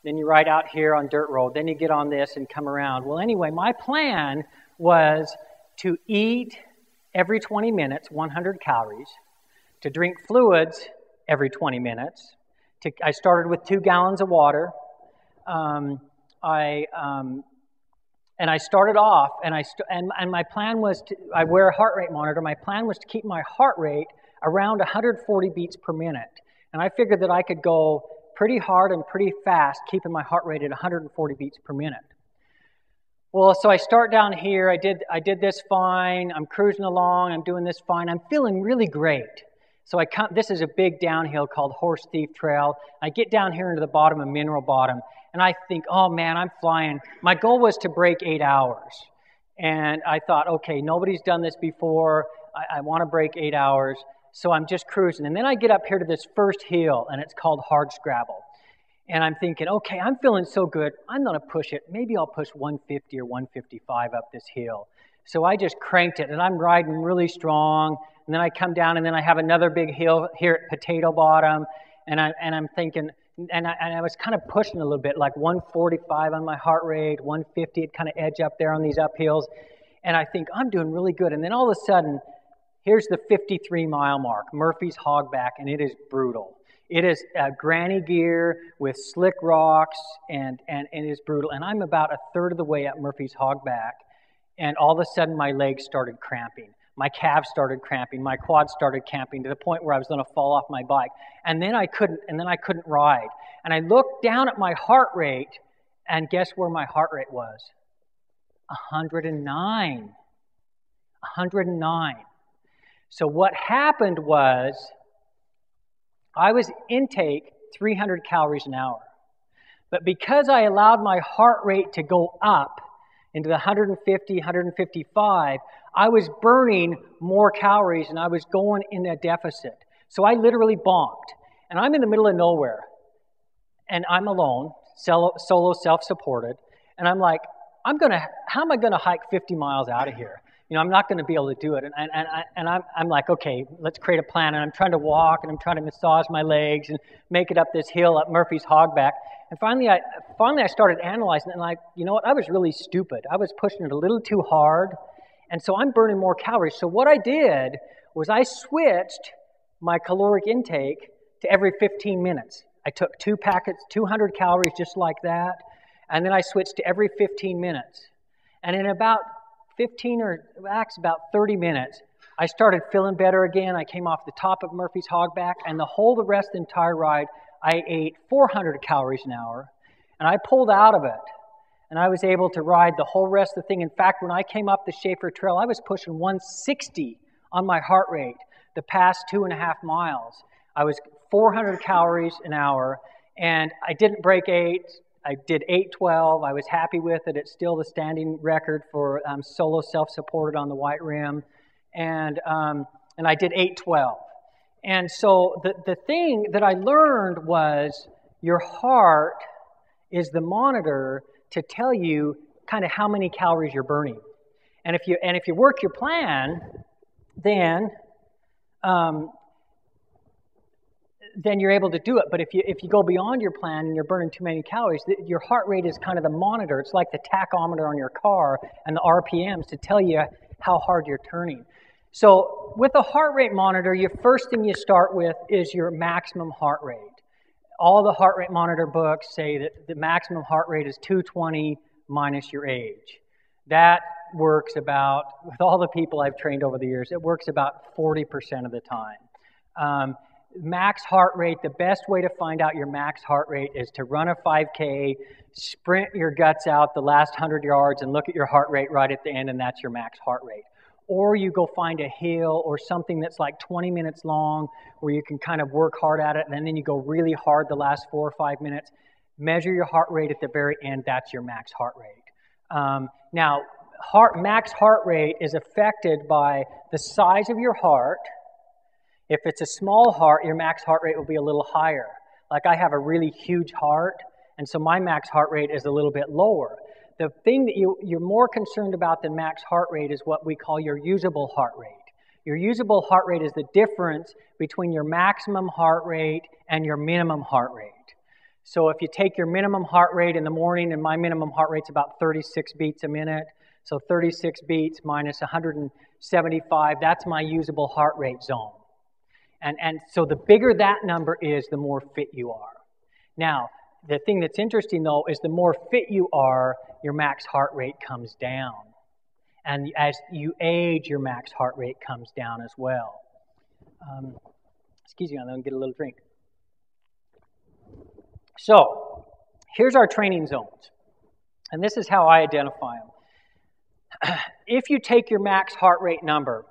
Then you ride out here on dirt road. Then you get on this and come around. Well, anyway, my plan was to eat every 20 minutes, 100 calories, to drink fluids every 20 minutes. I started with 2 gallons of water. And I started off, and my plan was I wear a heart rate monitor. My plan was to keep my heart rate around 140 beats per minute. And I figured that I could go pretty hard and pretty fast, keeping my heart rate at 140 beats per minute. Well, so I start down here. I did this fine. I'm cruising along. I'm doing this fine. I'm feeling really great. So this is a big downhill called Horse Thief Trail. I get down here into the bottom of Mineral Bottom, and I think, oh man, I'm flying. My goal was to break 8 hours. And I thought, okay, nobody's done this before. I want to break 8 hours. So I'm just cruising. And then I get up here to this first hill, and it's called Hard Scrabble. And I'm thinking, okay, I'm feeling so good. I'm going to push it. Maybe I'll push 150 or 155 up this hill. So I just cranked it, and I'm riding really strong. And then I come down, and then I have another big hill here at Potato Bottom. And I'm thinking, and I was kind of pushing a little bit, like 145 on my heart rate, 150. It kind of edge up there on these uphills. And I think, I'm doing really good. And then all of a sudden, here's the 53-mile mark, Murphy's Hogback, and it is brutal. It is granny gear with slick rocks, and it is brutal. And I'm about a third of the way up Murphy's Hogback, and all of a sudden my legs started cramping. My calves started cramping. My quads started cramping to the point where I was going to fall off my bike. And then I couldn't ride. And I looked down at my heart rate, and guess where my heart rate was? 109. 109. So what happened was, I was intake 300 calories an hour. But because I allowed my heart rate to go up into the 150, 155, I was burning more calories and I was going in a deficit. So I literally bonked. And I'm in the middle of nowhere. And I'm alone, solo self-supported. And I'm like, how am I going to hike 50 miles out of here? You know, I'm not going to be able to do it. And I'm like, okay, let's create a plan. And I'm trying to walk, and I'm trying to massage my legs and make it up this hill up Murphy's Hogback. And finally I started analyzing it, and like, you know what? I was really stupid. I was pushing it a little too hard, and so I'm burning more calories. So what I did was I switched my caloric intake to every 15 minutes. I took 2 packets, 200 calories just like that, and then I switched to every 15 minutes. And in about 30 minutes, I started feeling better again. I came off the top of Murphy's Hogback, and the rest of the entire ride, I ate 400 calories an hour, and I pulled out of it, and I was able to ride the whole rest of the thing. In fact, when I came up the Schaefer Trail, I was pushing 160 on my heart rate the past 2.5 miles. I was 400 calories an hour, and I didn't break 8. I did 8:12. I was happy with it. It's still the standing record for solo self-supported on the White Rim, and I did 8:12. And so the thing that I learned was your heart is the monitor to tell you kind of how many calories you're burning. And if you work your plan, then you're able to do it. But if you go beyond your plan and you're burning too many calories, your heart rate is kind of the monitor. It's like the tachometer on your car and the RPMs to tell you how hard you're turning. So with a heart rate monitor, your first thing you start with is your maximum heart rate. All the heart rate monitor books say that the maximum heart rate is 220 minus your age. That works about, with all the people I've trained over the years, it works about 40% of the time. Max heart rate, the best way to find out your max heart rate is to run a 5K, sprint your guts out the last 100 yards, and look at your heart rate right at the end, and that's your max heart rate. Or you go find a hill or something that's like 20 minutes long where you can kind of work hard at it, and then you go really hard the last 4 or 5 minutes. Measure your heart rate at the very end. That's your max heart rate. Now, max heart rate is affected by the size of your heart. If it's a small heart, your max heart rate will be a little higher. Like I have a really huge heart, and so my max heart rate is a little bit lower. The thing that you're more concerned about than max heart rate is what we call your usable heart rate. Your usable heart rate is the difference between your maximum heart rate and your minimum heart rate. So if you take your minimum heart rate in the morning, and my minimum heart rate's about 36 beats a minute, so 36 beats minus 175, that's my usable heart rate zone. And so the bigger that number is, the more fit you are. Now, the thing that's interesting, though, is the more fit you are, your max heart rate comes down. And as you age, your max heart rate comes down as well. Excuse me, I'm going to get a little drink. So, here's our training zones. And this is how I identify them. If you take your max heart rate number,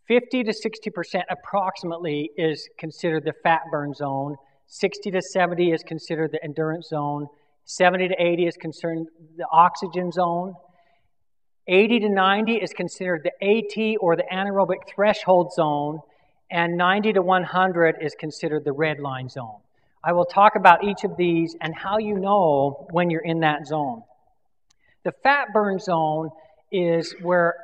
50 to 60% approximately is considered the fat burn zone. 60 to 70 is considered the endurance zone. 70 to 80 is considered the oxygen zone. 80 to 90 is considered the AT or the anaerobic threshold zone. And 90 to 100 is considered the red line zone. I will talk about each of these and how you know when you're in that zone. The fat burn zone is where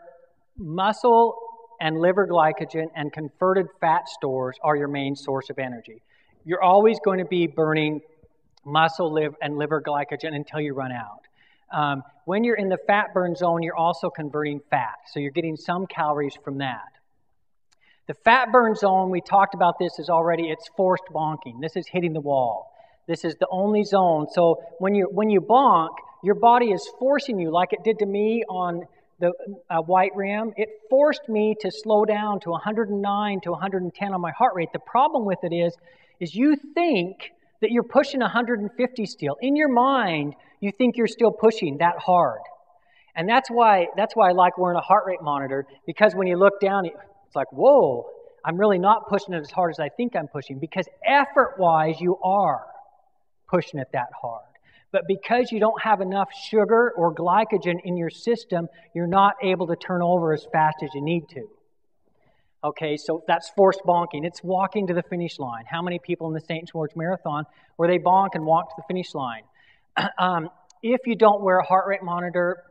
muscle and liver glycogen and converted fat stores are your main source of energy. You're always going to be burning muscle and liver glycogen until you run out. When you're in the fat burn zone, you're also converting fat, so you're getting some calories from that. The fat burn zone, we talked about this as already, it's forced bonking. This is hitting the wall. This is the only zone. So when you bonk, your body is forcing you, like it did to me on the white rim. It forced me to slow down to 109 to 110 on my heart rate. The problem with it is you think that you're pushing 150 still. In your mind, you think you're still pushing that hard. And that's why I like wearing a heart rate monitor, because when you look down, it's like, whoa, I'm really not pushing it as hard as I think I'm pushing, because effort-wise, you are pushing it that hard. But because you don't have enough sugar or glycogen in your system, you're not able to turn over as fast as you need to. Okay, so that's forced bonking. It's walking to the finish line. How many people in the St. George Marathon where they bonk and walk to the finish line? If you don't wear a heart rate monitor,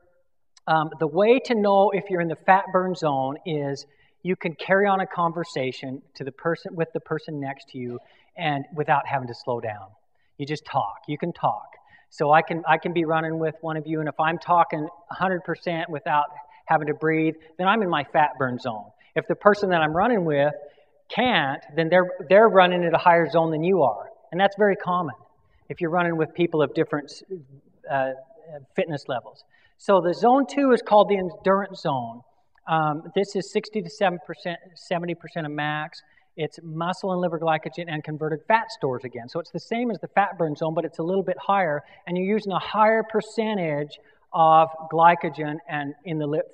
the way to know if you're in the fat burn zone is you can carry on a conversation with the person next to you and without having to slow down. You just talk. You can talk. So I can be running with one of you, and if I'm talking 100% without having to breathe, then I'm in my fat burn zone. If the person that I'm running with can't, then they're running at a higher zone than you are. And that's very common if you're running with people of different fitness levels. So the zone 2 is called the endurance zone. This is 60 to 70% of max. It's muscle and liver glycogen and converted fat stores again. So it's the same as the fat burn zone, but it's a little bit higher, and you're using a higher percentage of glycogen and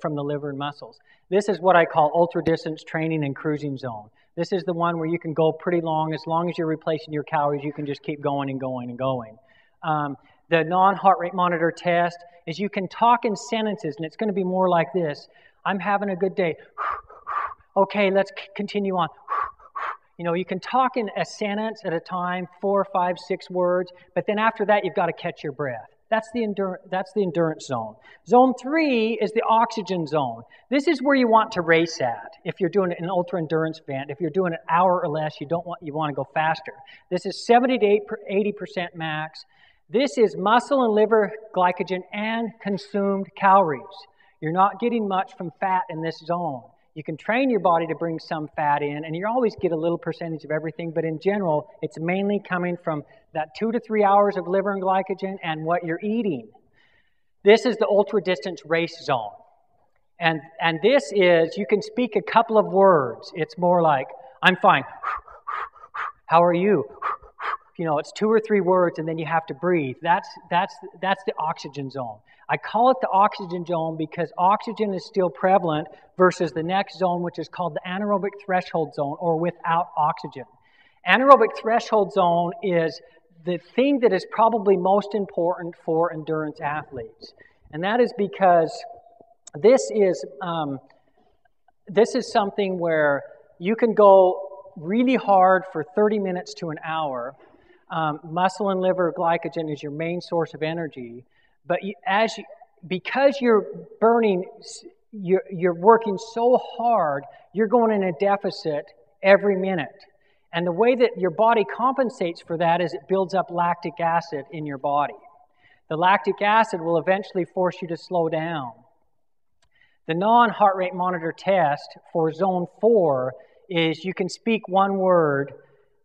from the liver and muscles. This is what I call ultra-distance training and cruising zone. This is the one where you can go pretty long. As long as you're replacing your calories, you can just keep going and going and going. The non-heart rate monitor test is you can talk in sentences, and it's going to be more like this. I'm having a good day. Okay, let's continue on. You know, you can talk in a sentence at a time, 4, 5, 6 words, but then after that, you've got to catch your breath. That's the endurance zone. Zone 3 is the oxygen zone. This is where you want to race at. If you're doing an ultra endurance event, if you're doing an hour or less, you want to go faster. This is 70 to 80% max. This is muscle and liver glycogen and consumed calories. You're not getting much from fat in this zone. You can train your body to bring some fat in, and you always get a little percentage of everything, but in general, it's mainly coming from that 2 to 3 hours of liver and glycogen and what you're eating. This is the ultra-distance race zone. And this is, you can speak a couple of words. It's more like, I'm fine. How are you? You know, it's 2 or 3 words, and then you have to breathe. That's the oxygen zone. I call it the oxygen zone because oxygen is still prevalent versus the next zone, which is called the anaerobic threshold zone, or without oxygen. Anaerobic threshold zone is the thing that is probably most important for endurance athletes. And that is because this is something where you can go really hard for 30 minutes to an hour. Muscle and liver glycogen is your main source of energy. But because you're burning, you're working so hard, you're going in a deficit every minute. And the way that your body compensates for that is it builds up lactic acid in your body. The lactic acid will eventually force you to slow down. The non-heart rate monitor test for zone 4 is you can speak one word,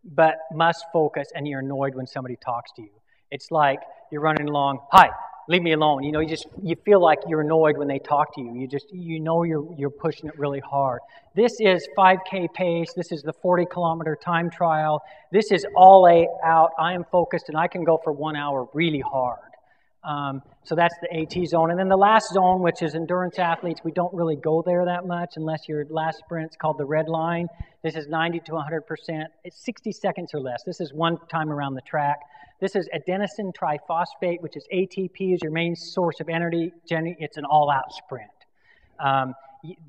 but must focus, and you're annoyed when somebody talks to you. It's like you're running along, hi, leave me alone. You know, you feel like you're annoyed when they talk to you. You know you're pushing it really hard. This is 5K pace. This is the 40-kilometer time trial. This is all out. I am focused, and I can go for 1 hour really hard. So that's the AT zone. And then the last zone, which is endurance athletes, we don't really go there that much unless your last sprint's called the red line. This is 90 to 100%. It's 60 seconds or less. This is one time around the track. This is adenosine triphosphate, which is ATP, is your main source of energy. It's an all-out sprint.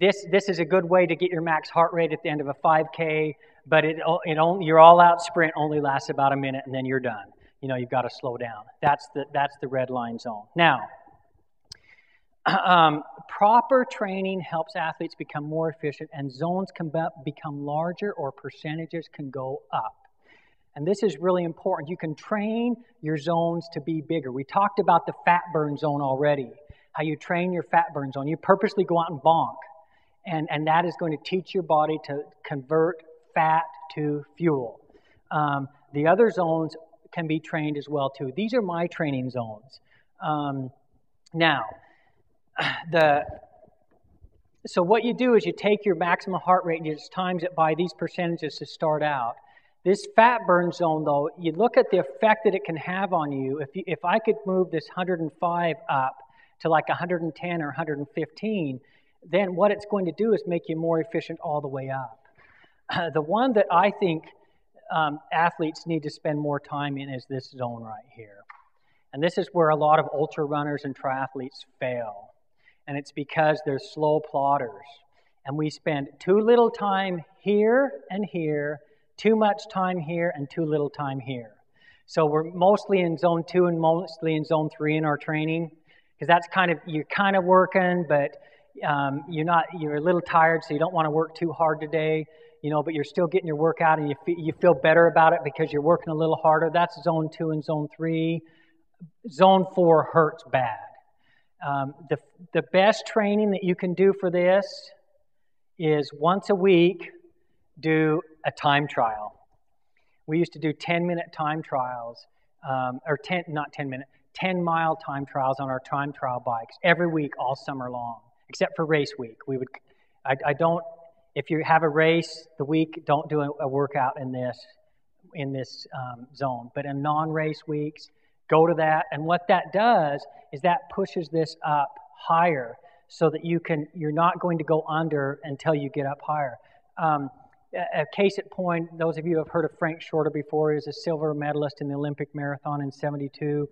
This is a good way to get your max heart rate at the end of a 5K, but your all-out sprint only lasts about a minute, and then you're done. You know, you've got to slow down. That's the red line zone. Now, proper training helps athletes become more efficient, and zones can become larger or percentages can go up. And this is really important. You can train your zones to be bigger. We talked about the fat burn zone already, how you train your fat burn zone. You purposely go out and bonk, and that is going to teach your body to convert fat to fuel. The other zones can be trained as well too. These are my training zones. So what you do is you take your maximum heart rate and you just times it by these percentages to start out. This fat burn zone, though, you look at the effect that it can have on you. If I could move this 105 up to like 110 or 115, then what it's going to do is make you more efficient all the way up. The one that I think athletes need to spend more time in is this zone right here. And this is where a lot of ultra runners and triathletes fail. And it's because they're slow plodders. And we spend too little time here and here, too much time here and too little time here. So we're mostly in zone 2 and mostly in zone 3 in our training, because that's you're kind of working, but you're a little tired, so you don't want to work too hard today. You know, but you're still getting your workout, and you feel better about it because you're working a little harder. That's zone 2 and zone 3. Zone 4 hurts bad. The best training that you can do for this is once a week, do a time trial. We used to do 10-minute time trials, 10-mile time trials on our time trial bikes every week all summer long, except for race week. If you have a race the week, don't do a workout in this zone. But in non-race weeks, go to that. And what that does is that pushes this up higher so that you're not going to go under until you get up higher. A case at point, those of you who have heard of Frank Shorter before, he was a silver medalist in the Olympic marathon in '72.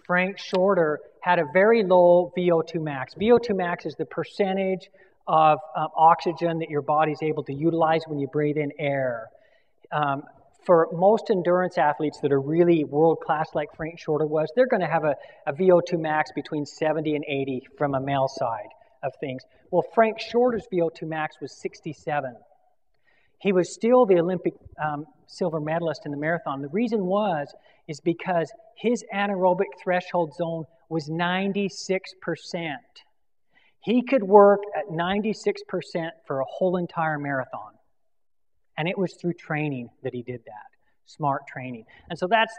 Frank Shorter had a very low VO2 max. VO2 max is the percentage of oxygen that your body's able to utilize when you breathe in air. For most endurance athletes that are really world-class like Frank Shorter was, they're going to have a VO2 max between 70 and 80 from a male side of things. Well, Frank Shorter's VO2 max was 67. He was still the Olympic silver medalist in the marathon. The reason is because his anaerobic threshold zone was 96%. He could work at 96% for a whole entire marathon. And it was through training that he did that, smart training. And so that's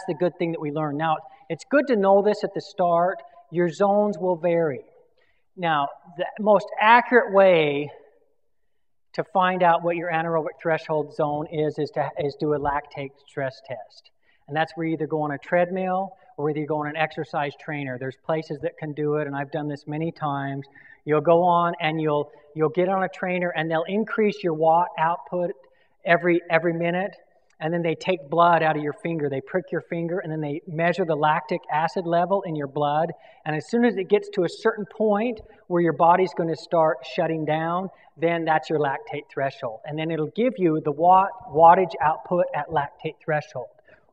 the good thing that we learned. Now, it's good to know this at the start. Your zones will vary. Now, the most accurate way to find out what your anaerobic threshold zone is do a lactate stress test. And that's where you either go on a treadmill or whether you go on an exercise trainer. There's places that can do it, and I've done this many times. You'll go on and you'll get on a trainer, and they'll increase your watt output every minute, and then they take blood out of your finger. They prick your finger, and then they measure the lactic acid level in your blood. And as soon as it gets to a certain point where your body's going to start shutting down, then that's your lactate threshold. And then it'll give you the wattage output at lactate threshold.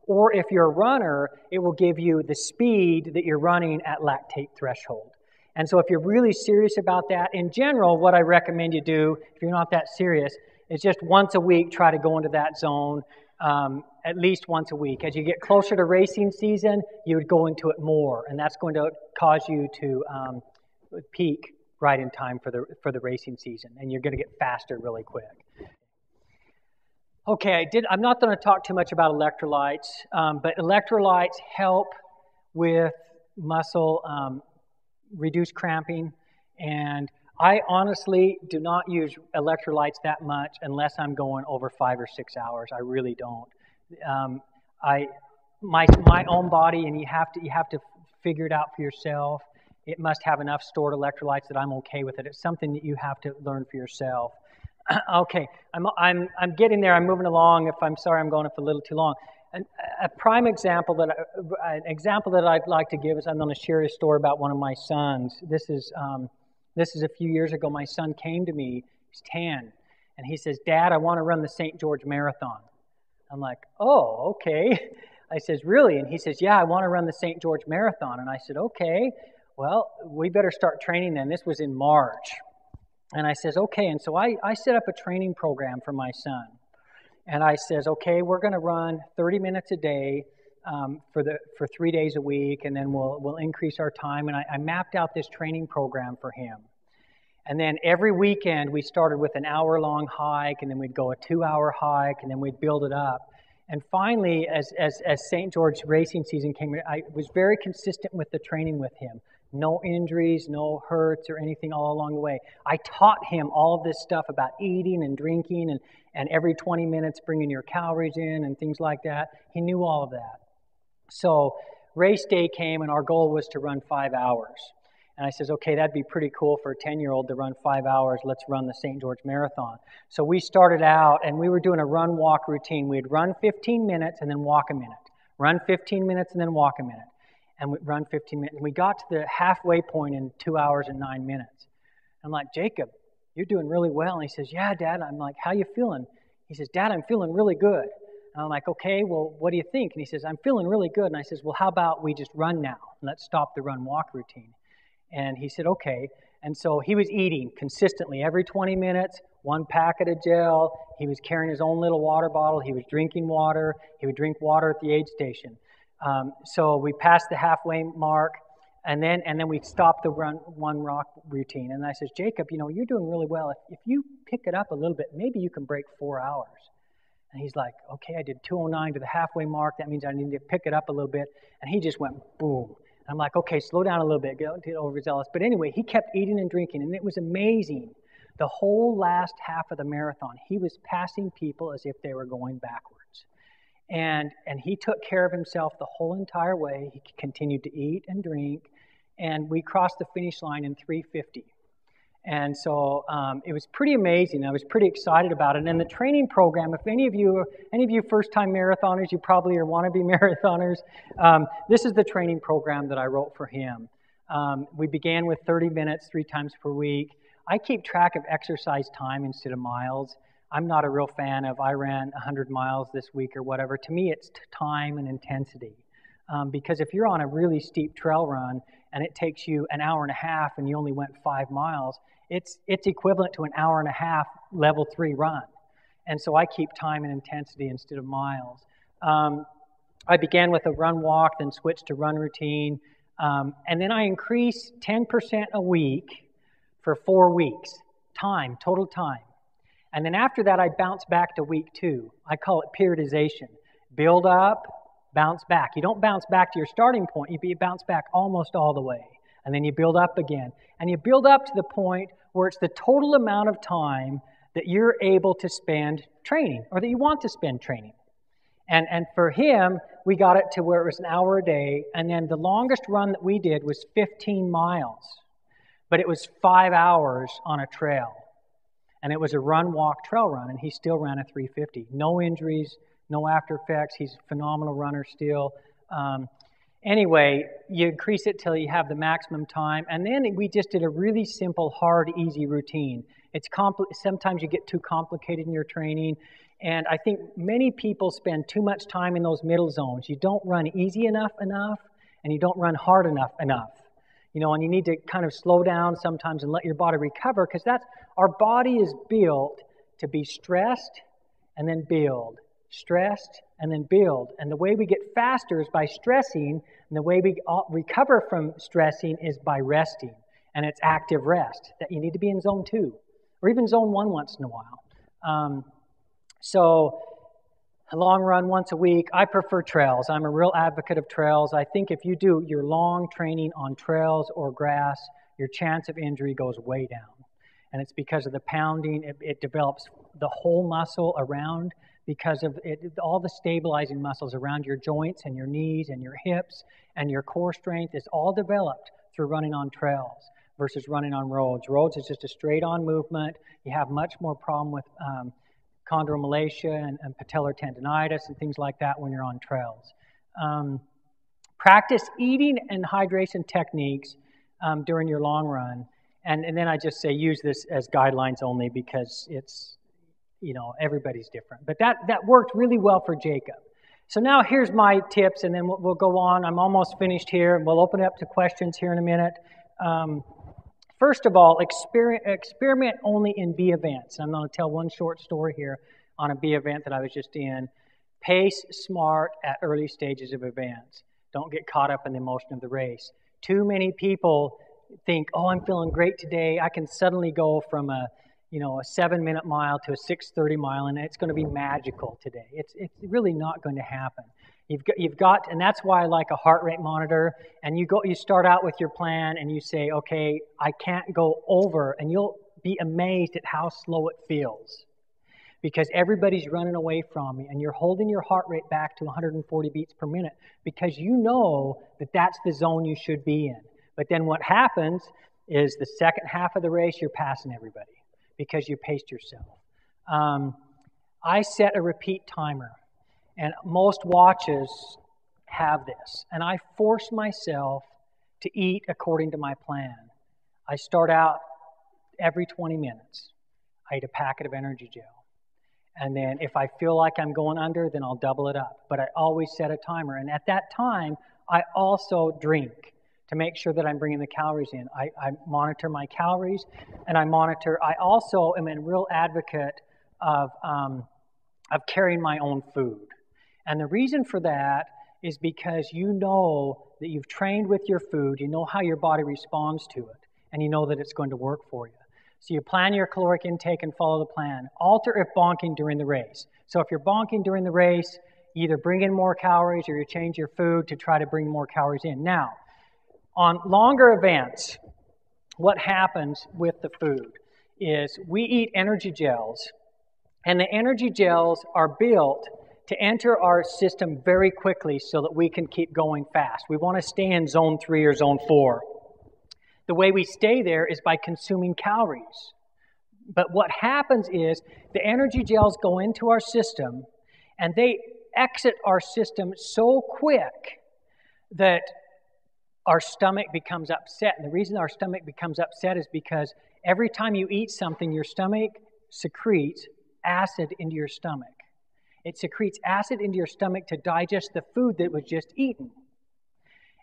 Or if you're a runner, it will give you the speed that you're running at lactate threshold. And so if you're really serious about that, in general, what I recommend you do, if you're not that serious, is just once a week try to go into that zone, at least once a week. As you get closer to racing season, you would go into it more, and that's going to cause you to peak right in time for the racing season, and you're going to get faster really quick. Okay, I'm not going to talk too much about electrolytes, but electrolytes help with muscle reduce cramping, and I honestly do not use electrolytes that much unless I'm going over 5 or 6 hours. I really don't. My own body, and you have to figure it out for yourself. It must have enough stored electrolytes that I'm okay with it. It's something that you have to learn for yourself. Okay, I'm getting there. I'm moving along. I'm sorry I'm going up a little too long. A prime example that I'd like to give is I'm going to share a story about one of my sons. This is a few years ago. My son came to me. He's 10, and he says, "Dad, I want to run the St. George Marathon." I'm like, "Oh, okay." I says, "Really?" And he says, "Yeah, I want to run the St. George Marathon." And I said, "Okay, well, we better start training then." This was in March. And I says, "Okay." And so I set up a training program for my son. And I says, "Okay, we're going to run 30 minutes a day for 3 days a week, and then we'll increase our time." And I mapped out this training program for him. And then every weekend we started with an hour-long hike, and then we'd go a 2-hour hike, and then we'd build it up. And finally, as St. George racing season came, I was very consistent with the training with him. No injuries, no hurts or anything all along the way. I taught him all of this stuff about eating and drinking and every 20 minutes bringing your calories in and things like that. He knew all of that. So race day came, and our goal was to run 5 hours. And I says, "Okay, that'd be pretty cool for a 10-year-old to run 5 hours. Let's run the St. George Marathon." So we started out, and we were doing a run-walk routine. We'd run 15 minutes and then walk a minute. Run 15 minutes and then walk a minute. And we'd run 15 minutes. And we got to the halfway point in 2 hours and 9 minutes. I'm like, "Jacob, you're doing really well." And he says, "Yeah, Dad." I'm like, "How you feeling?" He says, "Dad, I'm feeling really good." And I'm like, "Okay, well, what do you think?" And he says, "I'm feeling really good." And I says, "Well, how about we just run now? Let's stop the run-walk routine." And he said, "Okay." And so he was eating consistently every 20 minutes, 1 packet of gel. He was carrying his own little water bottle. He was drinking water. He would drink water at the aid station. So we passed the halfway mark, and then we stopped the run-walk routine. And I says, "Jacob, you're doing really well. If you pick it up a little bit, maybe you can break 4 hours." And he's like, "Okay, I did 2:09 to the halfway mark. That means I need to pick it up a little bit." And he just went boom. And I'm like, "Okay, slow down a little bit, get overzealous." But anyway, he kept eating and drinking, and it was amazing. The whole last half of the marathon, he was passing people as if they were going backwards. And he took care of himself the whole entire way. He continued to eat and drink, and we crossed the finish line in 3:50. And so it was pretty amazing. I was pretty excited about it. And the training program, if any of you first-time marathoners, you probably are wannabe marathoners, this is the training program that I wrote for him. We began with 30 minutes 3 times per week. I keep track of exercise time instead of miles. I'm not a real fan of I ran 100 miles this week or whatever. To me, it's time and intensity. Because if you're on a really steep trail run and it takes you an hour and a half and you only went 5 miles, it's equivalent to an hour and a half level 3 run. And so I keep time and intensity instead of miles. I began with a run-walk, then switched to run routine. And then I increased 10% a week for 4 weeks. Total time. And then after that, I bounced back to week 2. I call it periodization. Build up, bounce back. You don't bounce back to your starting point. You bounce back almost all the way. And then you build up again. And you build up to the point where it's the total amount of time that you're able to spend training, or that you want to spend training. And for him, we got it to where it was an hour a day. And then the longest run that we did was 15 miles. But it was 5 hours on a trail. And it was a run-walk trail run, and he still ran a 3:50. No injuries, no after effects. He's a phenomenal runner still. Anyway, you increase it till you have the maximum time, and then we just did a really simple, hard, easy routine. Sometimes you get too complicated in your training. And I think many people spend too much time in those middle zones. You don't run easy enough, and you don't run hard enough. You know, and you need to kind of slow down sometimes and let your body recover, because our body is built to be stressed and then build, stressed and then build. And the way we get faster is by stressing, and the way we recover from stressing is by resting. And it's active rest, that you need to be in zone 2 or even zone 1 once in a while. So a long run once a week. I prefer trails. I'm a real advocate of trails. I think if you do your long training on trails or grass, your chance of injury goes way down. And it's because of the pounding. It develops the whole muscle around, because of all the stabilizing muscles around your joints and your knees and your hips, and your core strength is all developed through running on trails versus running on roads. Roads is just a straight-on movement. You have much more problem with chondromalacia and patellar tendinitis and things like that when you're on trails. Practice eating and hydration techniques during your long run. And then I just say use this as guidelines only, because it's, you know, everybody's different. But that worked really well for Jacob. So now here's my tips, and then we'll go on. I'm almost finished here, and we'll open it up to questions here in a minute. First of all, experiment only in B events. I'm going to tell one short story here on a B event that I was just in. Pace smart at early stages of events. Don't get caught up in the emotion of the race. Too many people think, oh, I'm feeling great today. I can suddenly go from a 7-minute mile to a 6:30 mile, and it's going to be magical today. It's really not going to happen. You've got, and that's why I like a heart rate monitor. And you start out with your plan, and you say, okay, I can't go over, and you'll be amazed at how slow it feels, because everybody's running away from you, and you're holding your heart rate back to 140 beats per minute, because you know that that's the zone you should be in. But then what happens is the second half of the race, you're passing everybody because you paced yourself. I set a repeat timer. And most watches have this. And I force myself to eat according to my plan. I start out every 20 minutes. I eat a packet of energy gel. And then if I feel like I'm going under, then I'll double it up. But I always set a timer. And at that time, I also drink to make sure that I'm bringing the calories in. I monitor my calories, and I also am a real advocate of carrying my own food. And the reason for that is because you know that you've trained with your food, you know how your body responds to it, and you know that it's going to work for you. So you plan your caloric intake and follow the plan. Alter if bonking during the race. So if you're bonking during the race, either bring in more calories or you change your food to try to bring more calories in. Now, on longer events, what happens with the food is we eat energy gels, and the energy gels are built to enter our system very quickly so that we can keep going fast. We want to stay in zone 3 or zone 4. The way we stay there is by consuming calories. But what happens is the energy gels go into our system, and they exit our system so quick that our stomach becomes upset. And the reason our stomach becomes upset is because every time you eat something, your stomach secretes acid into your stomach. It secretes acid into your stomach to digest the food that was just eaten.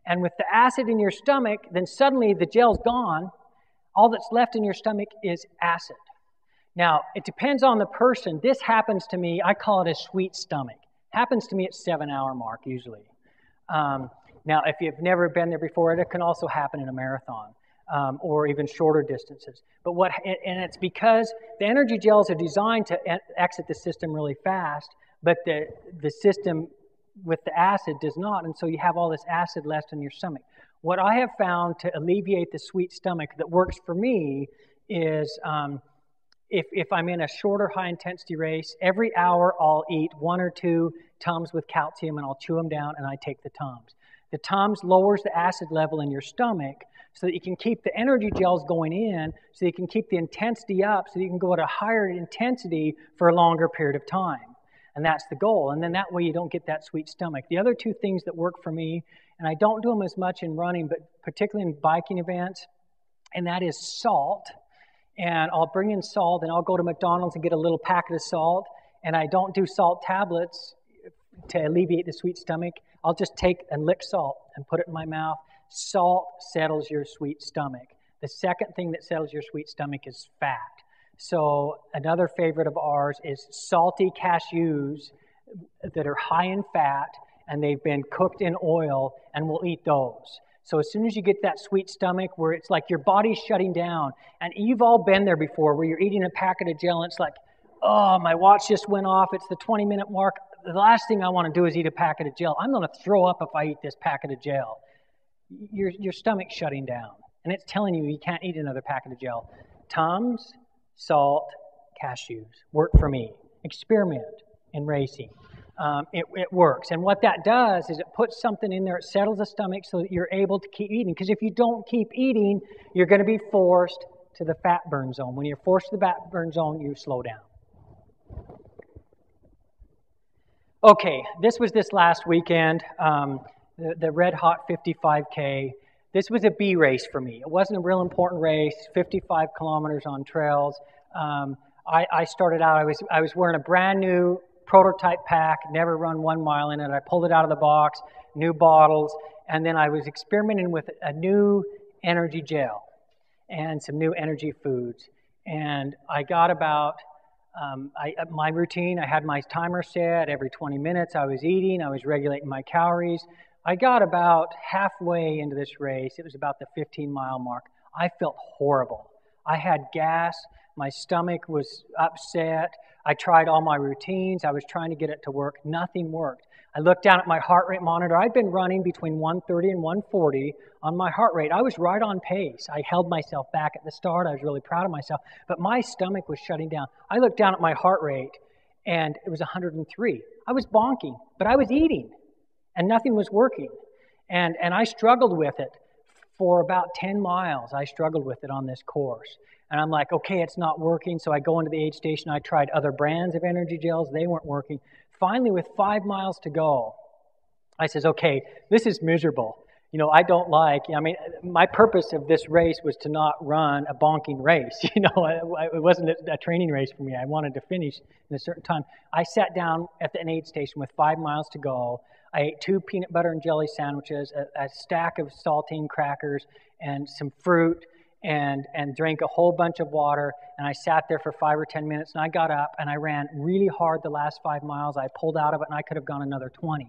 And with the acid in your stomach, then suddenly the gel's gone. All that's left in your stomach is acid. Now, it depends on the person. This happens to me, I call it a sweet stomach. Happens to me at 7-hour mark usually. Now, if you've never been there before, it can also happen in a marathon or even shorter distances. But it's because the energy gels are designed to exit the system really fast, but the system with the acid does not, and so you have all this acid left in your stomach. What I have found to alleviate the sweet stomach that works for me is if I'm in a shorter high-intensity race, every hour I'll eat 1 or 2 Tums with calcium, and I'll chew them down, and I take the Tums. The Tums lowers the acid level in your stomach so that you can keep the energy gels going in, so you can keep the intensity up, so you can go at a higher intensity for a longer period of time. And that's the goal. And then that way you don't get that sweet stomach. The other 2 things that work for me, and I don't do them as much in running, but particularly in biking events, and that is salt. And I'll bring in salt, and I'll go to McDonald's and get a little packet of salt, and I don't do salt tablets to alleviate the sweet stomach. I'll just take and lick salt and put it in my mouth. Salt settles your sweet stomach. The second thing that settles your sweet stomach is fat. So another favorite of ours is salty cashews that are high in fat, and they've been cooked in oil, and we'll eat those. So as soon as you get that sweet stomach where it's like your body's shutting down, and you've all been there before where you're eating a packet of gel and it's like, oh, my watch just went off, it's the 20-minute mark. The last thing I want to do is eat a packet of gel. I'm going to throw up if I eat this packet of gel. Your stomach's shutting down, and it's telling you can't eat another packet of gel. Tums, salt, cashews work for me. Experiment in racing. It works. And what that does is it puts something in there, it settles the stomach so that you're able to keep eating. Because if you don't keep eating, you're going to be forced to the fat burn zone. When you're forced to the fat burn zone, you slow down. Okay, this was this last weekend, the Red Hot 55K. This was a B race for me. It wasn't a real important race, 55 kilometers on trails. I started out, I was wearing a brand new prototype pack, never run 1 mile in it. I pulled it out of the box, new bottles, and then I was experimenting with a new energy gel and some new energy foods. And I got about, my routine, I had my timer set. Every 20 minutes I was eating, I was regulating my calories. I got about halfway into this race. It was about the 15-mile mark. I felt horrible. I had gas. My stomach was upset. I tried all my routines. I was trying to get it to work. Nothing worked. I looked down at my heart rate monitor. I'd been running between 130 and 140 on my heart rate. I was right on pace. I held myself back at the start. I was really proud of myself. But my stomach was shutting down. I looked down at my heart rate, and it was 103. I was bonking, but I was eating, and nothing was working. And I struggled with it for about 10 miles. I struggled with it on this course. And I'm like, okay, it's not working. So I go into the aid station. I tried other brands of energy gels. They weren't working. Finally, with 5 miles to go, I says, okay, this is miserable. You know, I don't like, I mean, my purpose of this race was to not run a bonking race. You know, it wasn't a training race for me. I wanted to finish in a certain time. I sat down at an aid station with 5 miles to go. I ate 2 peanut butter and jelly sandwiches, a stack of saltine crackers, and some fruit, and drank a whole bunch of water. And I sat there for 5 or 10 minutes, and I got up, and I ran really hard the last 5 miles. I pulled out of it, and I could have gone another 20.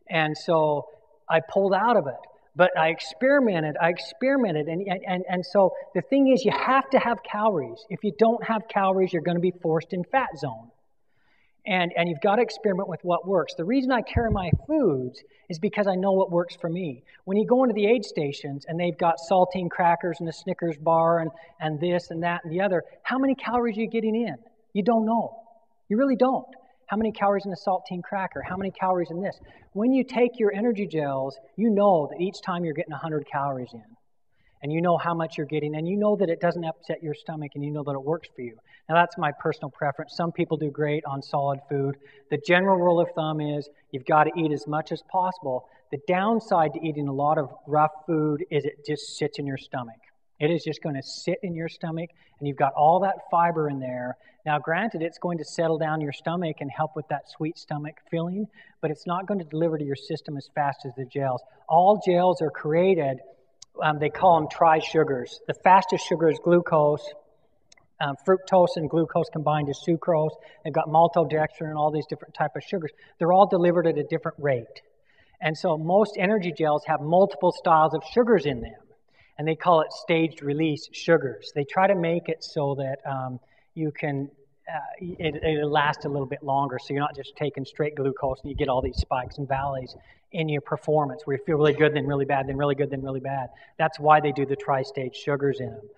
And so I pulled out of it. But I experimented, and so the thing is, you have to have calories. If you don't have calories, you're going to be forced in fat zone. And you've got to experiment with what works. The reason I carry my foods is because I know what works for me. When you go into the aid stations and they've got saltine crackers and a Snickers bar and this and that and the other, how many calories are you getting in? You don't know. You really don't. How many calories in a saltine cracker? How many calories in this? When you take your energy gels, you know that each time you're getting 100 calories in. And you know how much you're getting, and you know that it doesn't upset your stomach, and you know that it works for you. Now, that's my personal preference. Some people do great on solid food. The general rule of thumb is you've got to eat as much as possible. The downside to eating a lot of rough food is it just sits in your stomach. It is just going to sit in your stomach, and you've got all that fiber in there. Now, granted, it's going to settle down your stomach and help with that sweet stomach feeling, but it's not going to deliver to your system as fast as the gels. All gels are created, they call them tri-sugars. The fastest sugar is glucose. Fructose and glucose combined is sucrose. They've got maltodextrin and all these different type of sugars. They're all delivered at a different rate. And so most energy gels have multiple styles of sugars in them. And they call it staged release sugars. They try to make it so that you can, it'll last a little bit longer, so you're not just taking straight glucose and you get all these spikes and valleys in your performance where you feel really good, then really bad, then really good, then really bad. That's why they do the tri-stage sugars in them.